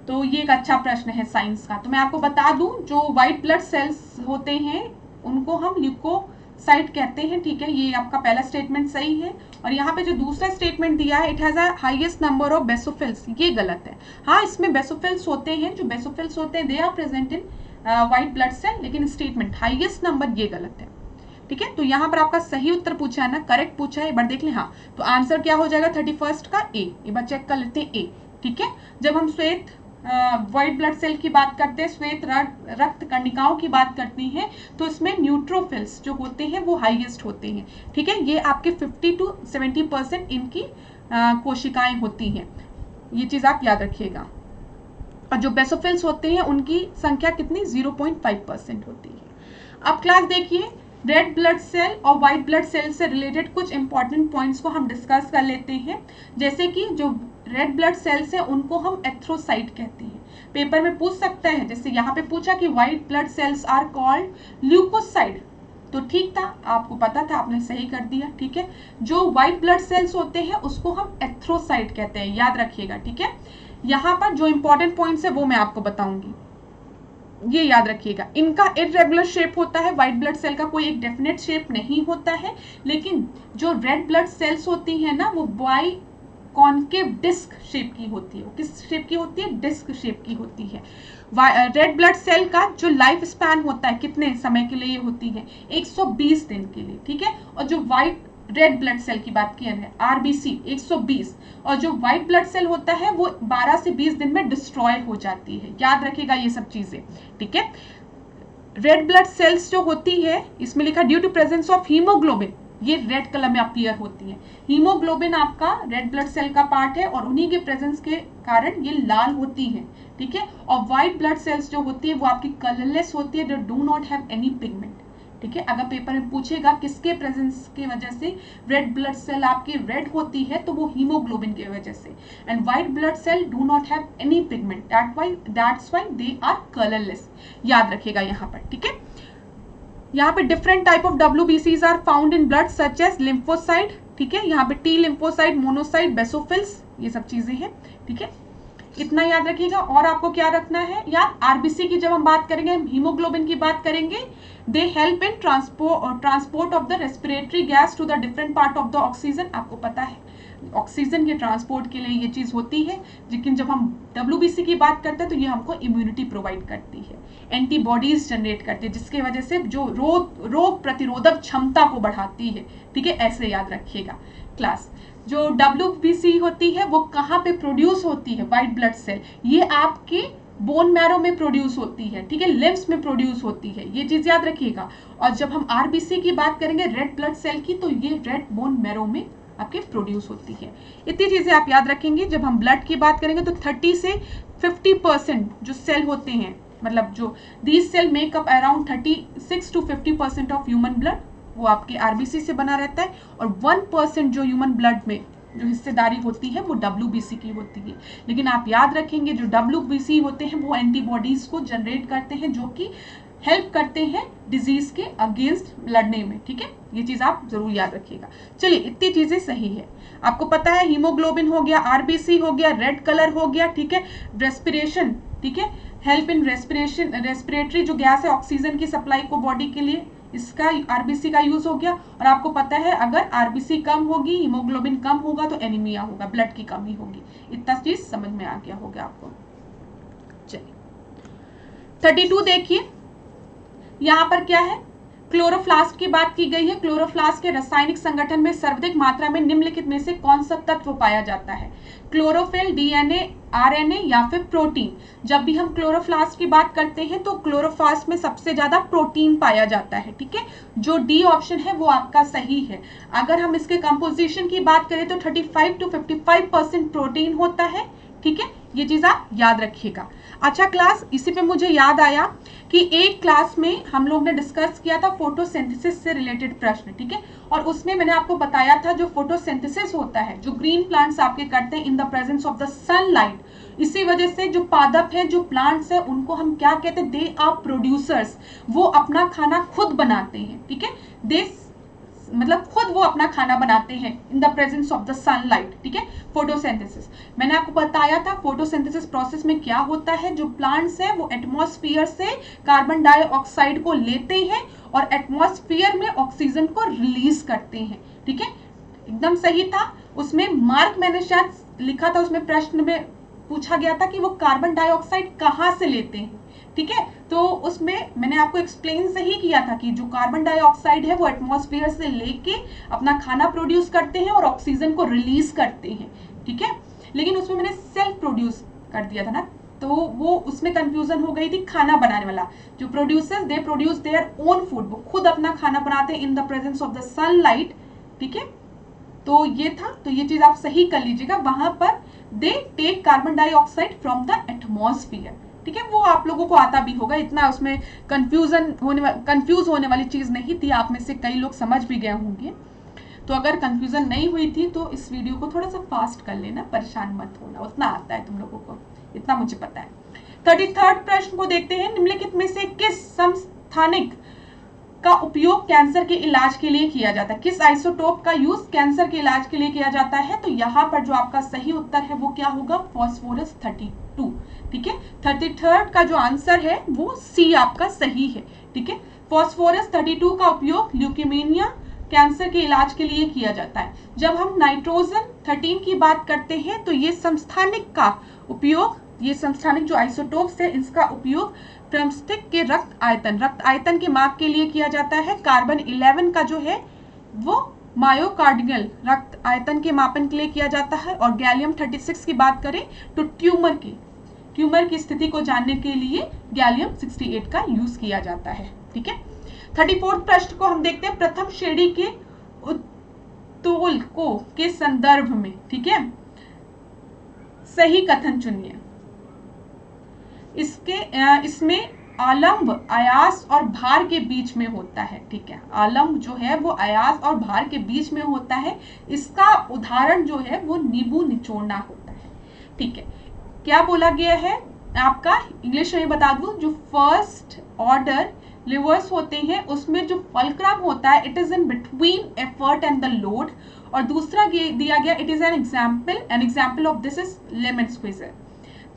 तो ये एक अच्छा प्रश्न है साइंस का। तो मैं आपको बता दूं, जो व्हाइट ब्लड सेल्स होते हैं उनको हम ल्यूकोसाइट कहते हैं, ठीक है। ये आपका पहला स्टेटमेंट सही है। और यहाँ पे जो दूसरा स्टेटमेंट दिया है, it has a highest number of basophils, ये गलत है। हाँ, इसमें बेसोफिल्स होते हैं, जो बेसोफिल्स होते हैं they are present in white blood cell, लेकिन स्टेटमेंट हाईएस्ट नंबर ये गलत है, ठीक है। तो यहाँ पर आपका सही उत्तर पूछा है ना, करेक्ट पूछा है, एक बार देख लें। हाँ, तो आंसर क्या हो जाएगा 31 का ए, एक बार चेक कर लेते हैं ए, ठीक है। जब हम श्वेत व्हाइट ब्लड सेल की बात करते हैं, श्वेत रक्त कणिकाओं की बात करते हैं, तो इसमें न्यूट्रोफिल्स जो होते हैं वो हाईएस्ट होते हैं, ठीक है। ये आपके 50 to 70% इनकी कोशिकाएं होती हैं, ये चीज आप याद रखिएगा। और जो बेसोफिल्स होते हैं उनकी संख्या कितनी, 0.5% होती है। अब क्लास देखिए, रेड ब्लड सेल और व्हाइट ब्लड सेल से रिलेटेड कुछ इंपॉर्टेंट पॉइंट्स को हम डिस्कस कर लेते हैं। जैसे कि जो रेड ब्लड सेल्स है उनको हम एथ्रोसाइट कहते हैं, पेपर में पूछ सकता है। जैसे यहाँ पे पूछा कि white blood cells are called leucocyte, तो ठीक था, आपको पता था, आपने सही कर दिया, ठीक है। जो व्हाइट ब्लड सेल्स होते हैं उसको हम एथ्रोसाइट कहते हैं, याद रखिएगा, ठीक है। यहाँ पर जो इंपॉर्टेंट पॉइंट्स है वो मैं आपको बताऊंगी, ये याद रखिएगा। इनका इरेगुलर शेप होता है, व्हाइट ब्लड सेल का कोई एक डेफिनेट शेप नहीं होता है, लेकिन जो रेड ब्लड सेल्स होती है ना वो बाई कॉन्केव डिस्क शेप की होती है। किस शेप की होती है, डिस्क शेप की होती है। रेड ब्लड सेल का जो लाइफ स्पैन होता है कितने समय के लिए होती है, 120 दिन के लिए, ठीक है। और जो व्हाइट रेड ब्लड सेल की बात किया है, आरबीसी 120, और जो व्हाइट ब्लड सेल होता है वो 12 से 20 दिन में डिस्ट्रॉय हो जाती है, याद रखिएगा ये सब चीजें, ठीक है। रेड ब्लड सेल्स जो होती है, इसमें लिखा due to presence of haemoglobin, ये रेड कलर में अपीयर होती है। हीमोग्लोबिन आपका रेड ब्लड सेल का पार्ट है और उन्हीं के प्रेजेंस के कारण ये लाल होती है, ठीक है। और व्हाइट ब्लड सेल्स जो होती है वो आपकी कलरलेस होती है, do not have any pigment, ठीक है। अगर पेपर में पूछेगा किसके प्रेजेंस की वजह से रेड ब्लड सेल आपकी रेड होती है, तो वो हीमोग्लोबिन की वजह से। And white blood cell do not have any pigment, that's why they are colourless, याद रखिएगा यहाँ पर, ठीक है। यहाँ पे different type of WBCs are found in blood such as lymphocyte, ठीक है। यहाँ पे टी लिम्फोसाइट, मोनोसाइट, बेसोफिल्स, ये सब चीजें हैं, ठीक है। इतना याद रखिएगा। और आपको क्या रखना है याद, आरबीसी की जब हम बात करेंगे, हीमोग्लोबिन की बात करेंगे, they help in transport of the respiratory gas to the different part of the oxygen. आपको पता है ऑक्सीजन के ट्रांसपोर्ट के लिए ये चीज होती है, लेकिन जब हम WBC की बात करते हैं तो ये हमको इम्यूनिटी प्रोवाइड करती है, एंटीबॉडीज जनरेट करती है, जिसकी वजह से जो रोग प्रतिरोधक क्षमता को बढ़ाती है, ठीक है। ऐसे याद रखिएगा क्लास। जो WBC होती है वो कहाँ पे प्रोड्यूस होती है, व्हाइट ब्लड सेल, ये आपके बोन मैरो में प्रोड्यूस होती है, ठीक है, लिम्फ्स में प्रोड्यूस होती है, ये चीज याद रखिएगा। और जब हम RBC की बात करेंगे रेड ब्लड सेल की, तो ये रेड बोन मैरो में आपके प्रोड्यूस होती है। इतनी चीजें आप याद रखेंगे। जब हम ब्लड की बात करेंगे तो 30 से 50% जो सेल होते हैं, मतलब जो these cell make up around 36 to 50% of human blood, वो आपके RBC से बना रहता है। और 1% जो ह्यूमन ब्लड में जो हिस्सेदारी होती है वो WBC की होती है। लेकिन आप याद रखेंगे जो WBC होते हैं वो एंटीबॉडीज को जनरेट करते हैं, जो कि हेल्प करते हैं डिजीज के अगेंस्ट लड़ने में, ठीक है। ये चीज आप जरूर याद रखिएगा। चलिए, इतनी चीजें सही है। आपको पता है हीमोग्लोबिन हो गया, RBC हो गया, रेड कलर हो गया, ठीक है। रेस्पिरेशन, ठीक है, हेल्प इन रेस्पिरेशन, रेस्पिरेटरी जो गैस है ऑक्सीजन की सप्लाई को बॉडी के लिए, इसका RBC का यूज हो गया। और आपको पता है अगर RBC कम होगी, हीमोग्लोबिन कम होगा तो एनीमिया होगा, ब्लड की कमी होगी। इतना चीज समझ में आ गया होगा आपको। चलिए 32 देखिए, यहाँ पर क्या है, क्लोरोप्लास्ट की बात की गई है। क्लोरोप्लास्ट के रासायनिक संगठन में सर्वाधिक मात्रा में निम्नलिखित में से कौन सा तत्व पाया जाता है, क्लोरोफिल, DNA, RNA या फिर प्रोटीन। जब भी हम क्लोरोप्लास्ट की बात करते हैं तो क्लोरोप्लास्ट में सबसे ज्यादा प्रोटीन पाया जाता है, ठीक है। जो डी ऑप्शन है वो आपका सही है। अगर हम इसके कंपोजिशन की बात करें तो 35 to 55% प्रोटीन होता है, ठीक है। ये चीज आप याद रखिएगा। अच्छा क्लास, इसी पे मुझे याद आया कि एक क्लास में हम लोग ने डिस्कस किया था फोटोसिंथेसिस से रिलेटेड प्रश्न, ठीक है, और उसमें मैंने आपको बताया था जो फोटोसिंथेसिस होता है, जो ग्रीन प्लांट्स आपके करते हैं in the presence of the sunlight, इसी वजह से जो पादप है, जो प्लांट्स है, उनको हम क्या कहते हैं, दे आर प्रोड्यूसर्स, वो अपना खाना खुद बनाते हैं, ठीक है, दे मतलब खुद वो अपना खाना बनाते हैं in the presence of the sunlight, ठीक है, फोटोसिंथेसिस। मैंने आपको बताया था फोटोसिंथेसिस प्रोसेस में क्या होता है, जो प्लांट्स है वो एटमॉस्फेयर से कार्बन डाइऑक्साइड को लेते हैं और एटमॉस्फेयर में ऑक्सीजन को रिलीज करते हैं, ठीक है, एकदम सही था। उसमें मार्क मैंने शायद लिखा था, उसमें प्रश्न में पूछा गया था कि वो कार्बन डाइऑक्साइड कहां से लेते हैं, ठीक है, तो उसमें मैंने आपको एक्सप्लेन सही किया था कि जो कार्बन डाइऑक्साइड है वो एटमॉस्फेयर से लेके अपना खाना प्रोड्यूस करते हैं और ऑक्सीजन को रिलीज करते हैं, ठीक है, लेकिन उसमें मैंने सेल्फ प्रोड्यूस कर दिया था ना, तो वो उसमें कंफ्यूजन हो गई थी। खाना बनाने वाला, जो producers they produce their own food, वो खुद अपना खाना बनाते हैं in the presence of the sunlight, ठीक है, तो ये था, तो ये चीज आप सही कर लीजिएगा। वहां पर they take carbon dioxide from the atmosphere, ठीक है, वो आप लोगों को आता भी होगा, इतना उसमें कंफ्यूज होने वाली चीज नहीं थी, आप में से कई लोग समझ भी गए होंगे। तो अगर कंफ्यूजन नहीं हुई थी तो इस वीडियो को थोड़ा सा फास्ट कर लेना, परेशान मत होना, उतना आता है तुम लोगों को, इतना मुझे पता है। 33rd प्रश्न को देखते हैं। निम्नलिखित में से किस समस्थानिक का उपयोग कैंसर के इलाज के लिए किया जाता है, किस आइसोटोप का यूज कैंसर के इलाज के लिए किया जाता है, तो यहाँ पर जो आपका सही उत्तर है वो क्या होगा, फास्फोरस 32, ठीक है, 33rd का जो आंसर है वो सी आपका सही है, ठीक है, फास्फोरस 32 का उपयोग ल्यूकेमिया कैंसर के इलाज के लिए किया जाता है। जब हम नाइट्रोजन 13 की बात करते हैं तो ये समस्थानिक का उपयोग, ये समस्थानिक जो आइसोटोप्स है इसका उपयोग प्रमस्तिष्क के रक्त आयतन के माप के लिए किया जाता है। कार्बन 11 का जो है वो मायोकार्डियल रक्त आयतन के मापन के लिए किया जाता है। और गैलियम 36 की बात करें तो ट्यूमर की स्थिति को जानने के लिए गैलियम 68 का यूज किया जाता है, ठीक है। 34 प्रश्न को हम देखते हैं। प्रथम श्रेणी के उत्तोलकों के संदर्भ में, ठीक है, सही कथन चुनिए। इसमें आलम्ब आयास और भार के बीच में होता है, ठीक है, आलम्ब जो है वो आयास और भार के बीच में होता है। इसका उदाहरण जो है वो नींबू निचोड़ना होता है, ठीक है। क्या बोला गया है आपका, इंग्लिश में बता दूं, जो फर्स्ट ऑर्डर लिवर्स होते हैं उसमें जो फल्क्रम होता है it is in between effort and the load, और दूसरा दिया गया it is an example of this is lemon squeezer.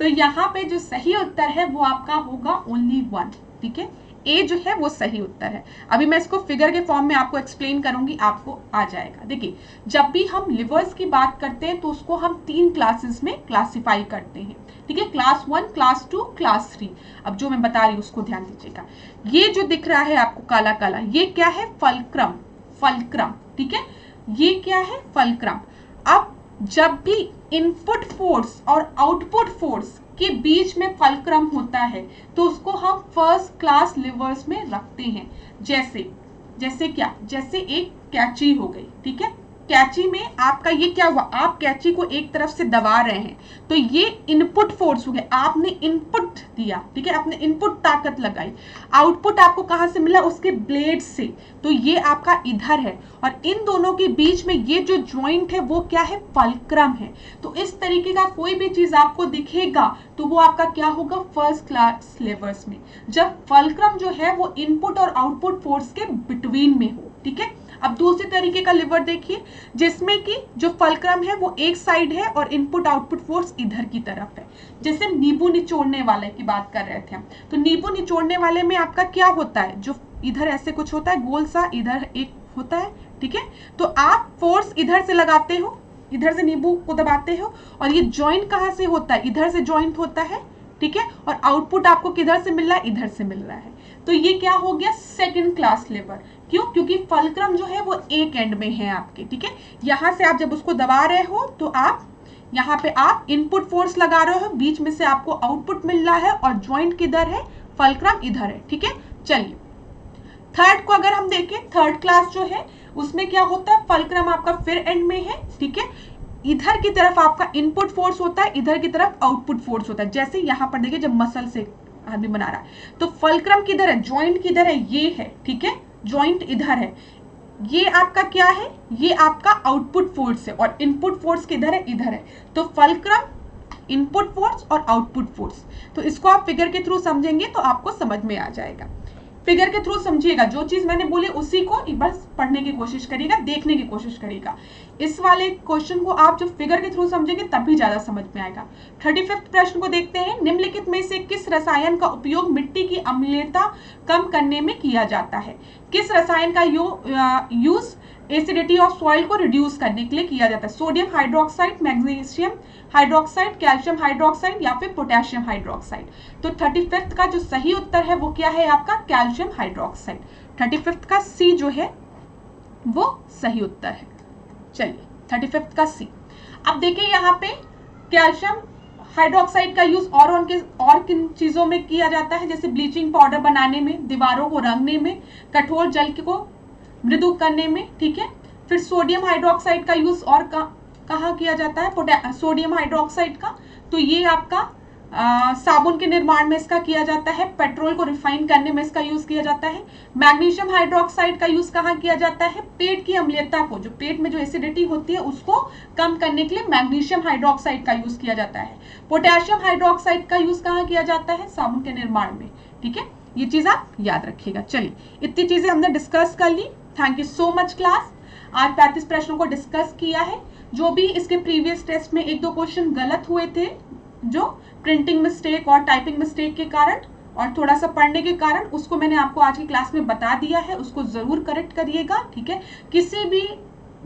तो यहाँ पे जो सही उत्तर है वो आपका होगा ओनली 1, ठीक है, ए जो है वो सही उत्तर है। अभी मैं इसको फिगर के फॉर्म में आपको एक्सप्लेन करूंगी, आपको आ जाएगा। देखिए, जब भी हम लिवर्स की बात करते हैं तो उसको हम 3 क्लासेस में क्लासिफाई करते हैं, ठीक है, क्लास 1, क्लास 2, क्लास 3। अब जो मैं बता रही हूँ उसको ध्यान दीजिएगा। ये जो दिख रहा है आपको काला काला, ये क्या है, फल्क्रम, ठीक है, ये क्या है, फल्क्रम। अब जब भी इनपुट फोर्स और आउटपुट फोर्स के बीच में फल्क्रम होता है तो उसको हम फर्स्ट क्लास लिवर्स में रखते हैं। जैसे क्या, जैसे एक कैंची हो गई, ठीक है, कैंची में आपका ये क्या हुआ, आप कैंची को एक तरफ से दबा रहे हैं तो ये इनपुट फोर्स हो गया, आपने इनपुट दिया, ठीक है, आपने इनपुट ताकत लगाई। आउटपुट आपको कहां से मिला, उसके ब्लेड से, तो ये आपका इधर है, और इन दोनों के बीच में ये जो ज्वाइंट है वो क्या है, फल्क्रम है। तो इस तरीके का कोई भी चीज आपको दिखेगा तो वो आपका क्या होगा, फर्स्ट क्लास लिवर्स में, जब फल्क्रम जो है वो इनपुट और आउटपुट फोर्स के बिटवीन में हो, ठीक है। अब दूसरे तरीके का लिवर देखिए, जिसमें कि जो फल्क्रम है वो एक साइड है और इनपुट आउटपुट फोर्स इधर की तरफ है। जैसे नींबू निचोड़ने वाले की बात कर रहे थे हम, तो नींबू निचोड़ने वाले में आपका क्या होता है, जो इधर ऐसे कुछ होता है गोल सा, इधर एक होता है, ठीक है, तो आप फोर्स इधर से लगाते हो, इधर से नींबू को दबाते हो, और ये जॉइंट कहां से होता है, इधर से जॉइंट होता है, ठीक है, और आउटपुट आपको किधर से मिल रहा है, इधर से मिल रहा है। तो ये क्या हो गया, सेकंड क्लास लिवर। क्यों, क्योंकि फल्क्रम जो है वो एक एंड में है आपके, ठीक है, यहां से आप जब उसको दबा रहे हो तो आप यहाँ पे आप इनपुट फोर्स लगा रहे हो, बीच में से आपको आउटपुट मिल रहा है, और ज्वाइंट किधर है, फल्क्रम इधर है, ठीक है। चलिए थर्ड को अगर हम देखें, थर्ड क्लास जो है उसमें क्या होता है, फल्क्रम आपका फिर एंड में है, ठीक है, इधर की तरफ आपका इनपुट फोर्स होता है, इधर की तरफ आउटपुट फोर्स होता है। जैसे यहां पर देखिए जब मसल से आदमी बना रहा है तो फल्क्रम किधर है, जॉइंट किधर है, ये है, ठीक है, जॉइंट इधर है, ये आपका क्या है, ये आपका आउटपुट फोर्स है, और इनपुट फोर्स किधर है, इधर है। तो फल्क्रम, इनपुट फोर्स और आउटपुट फोर्स, तो इसको आप फिगर के थ्रू समझेंगे तो आपको समझ में आ जाएगा। फिगर के थ्रू समझिएगा, जो चीज मैंने बोली उसी को एक बार पढ़ने की कोशिश करिएगा, देखने की कोशिश करिएगा। इस वाले क्वेश्चन को आप जब फिगर के थ्रू समझेंगे तभी ज्यादा समझ में आएगा। 35वां प्रश्न को देखते हैं। निम्नलिखित में से किस रसायन का उपयोग मिट्टी की अम्लीयता कम करने में किया जाता है? किस रसायन का यूज एसिडिटी ऑफ सॉइल को रिड्यूस करने के लिए किया जाता है? Sodium hydroxide, magnesium hydroxide, calcium hydroxide या फिर पोटेशियम हाइड्रोक्साइड? तो 35वां का जो सही उत्तर है वो क्या है आपका? Calcium hydroxide. 35वां का सी जो है वो सही उत्तर है। चलिए 35वां का सी। अब देखिए यहाँ पे कैल्शियम हाइड्रोक्साइड का यूज और किन चीजों में किया जाता है? जैसे ब्लीचिंग पाउडर बनाने में, दीवारों को रंगने में, कठोर जल को मृदु करने में, ठीक है। फिर सोडियम हाइड्रोक्साइड का यूज और कहाँ किया जाता है? सोडियम हाइड्रोक्साइड का, तो ये आपका साबुन के निर्माण में इसका किया जाता है, पेट्रोल को रिफाइन करने में इसका यूज किया जाता है। मैग्नीशियम हाइड्रोक्साइड का यूज कहाँ किया जाता है? पेट की अम्लीयता को, जो पेट में जो एसिडिटी होती है उसको कम करने के लिए मैग्नीशियम हाइड्रोक्साइड का यूज किया जाता है। पोटेशियम हाइड्रोक्साइड का यूज कहाँ किया जाता है? साबुन के निर्माण में, ठीक है। ये चीज आप याद रखिएगा। चलिए इतनी चीजें हमने डिस्कस कर ली। Thank you so much class. आज 35 प्रश्नों को डिस्कस किया है। जो भी इसके प्रीवियस टेस्ट में 1-2 क्वेश्चन गलत हुए थे, जो प्रिंटिंग मिस्टेक और टाइपिंग मिस्टेक के कारण और थोड़ा सा पढ़ने के कारण, उसको मैंने आपको आज की क्लास में बता दिया है, उसको जरूर करेक्ट करिएगा, ठीक है। किसी भी,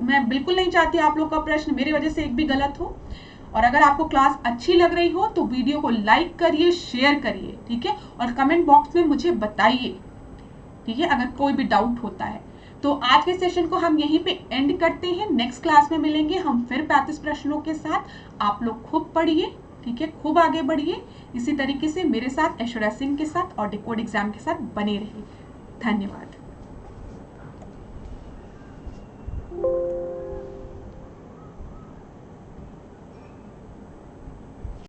मैं बिल्कुल नहीं चाहती आप लोग का प्रश्न मेरी वजह से एक भी गलत हो। और अगर आपको क्लास अच्छी लग रही हो तो वीडियो को लाइक करिए, शेयर करिए, ठीक है, और कमेंट बॉक्स में मुझे बताइए, ठीक है, अगर कोई भी डाउट होता है। तो आज के सेशन को हम यहीं पे एंड करते हैं। नेक्स्ट क्लास में मिलेंगे हम फिर 35 प्रश्नों के साथ। आप लोग खूब पढ़िए, ठीक है, खूब आगे बढ़िए। इसी तरीके से मेरे साथ, ऐश्वर्या सिंह के साथ और डिकोड एग्जाम के साथ बने रहिए। धन्यवाद।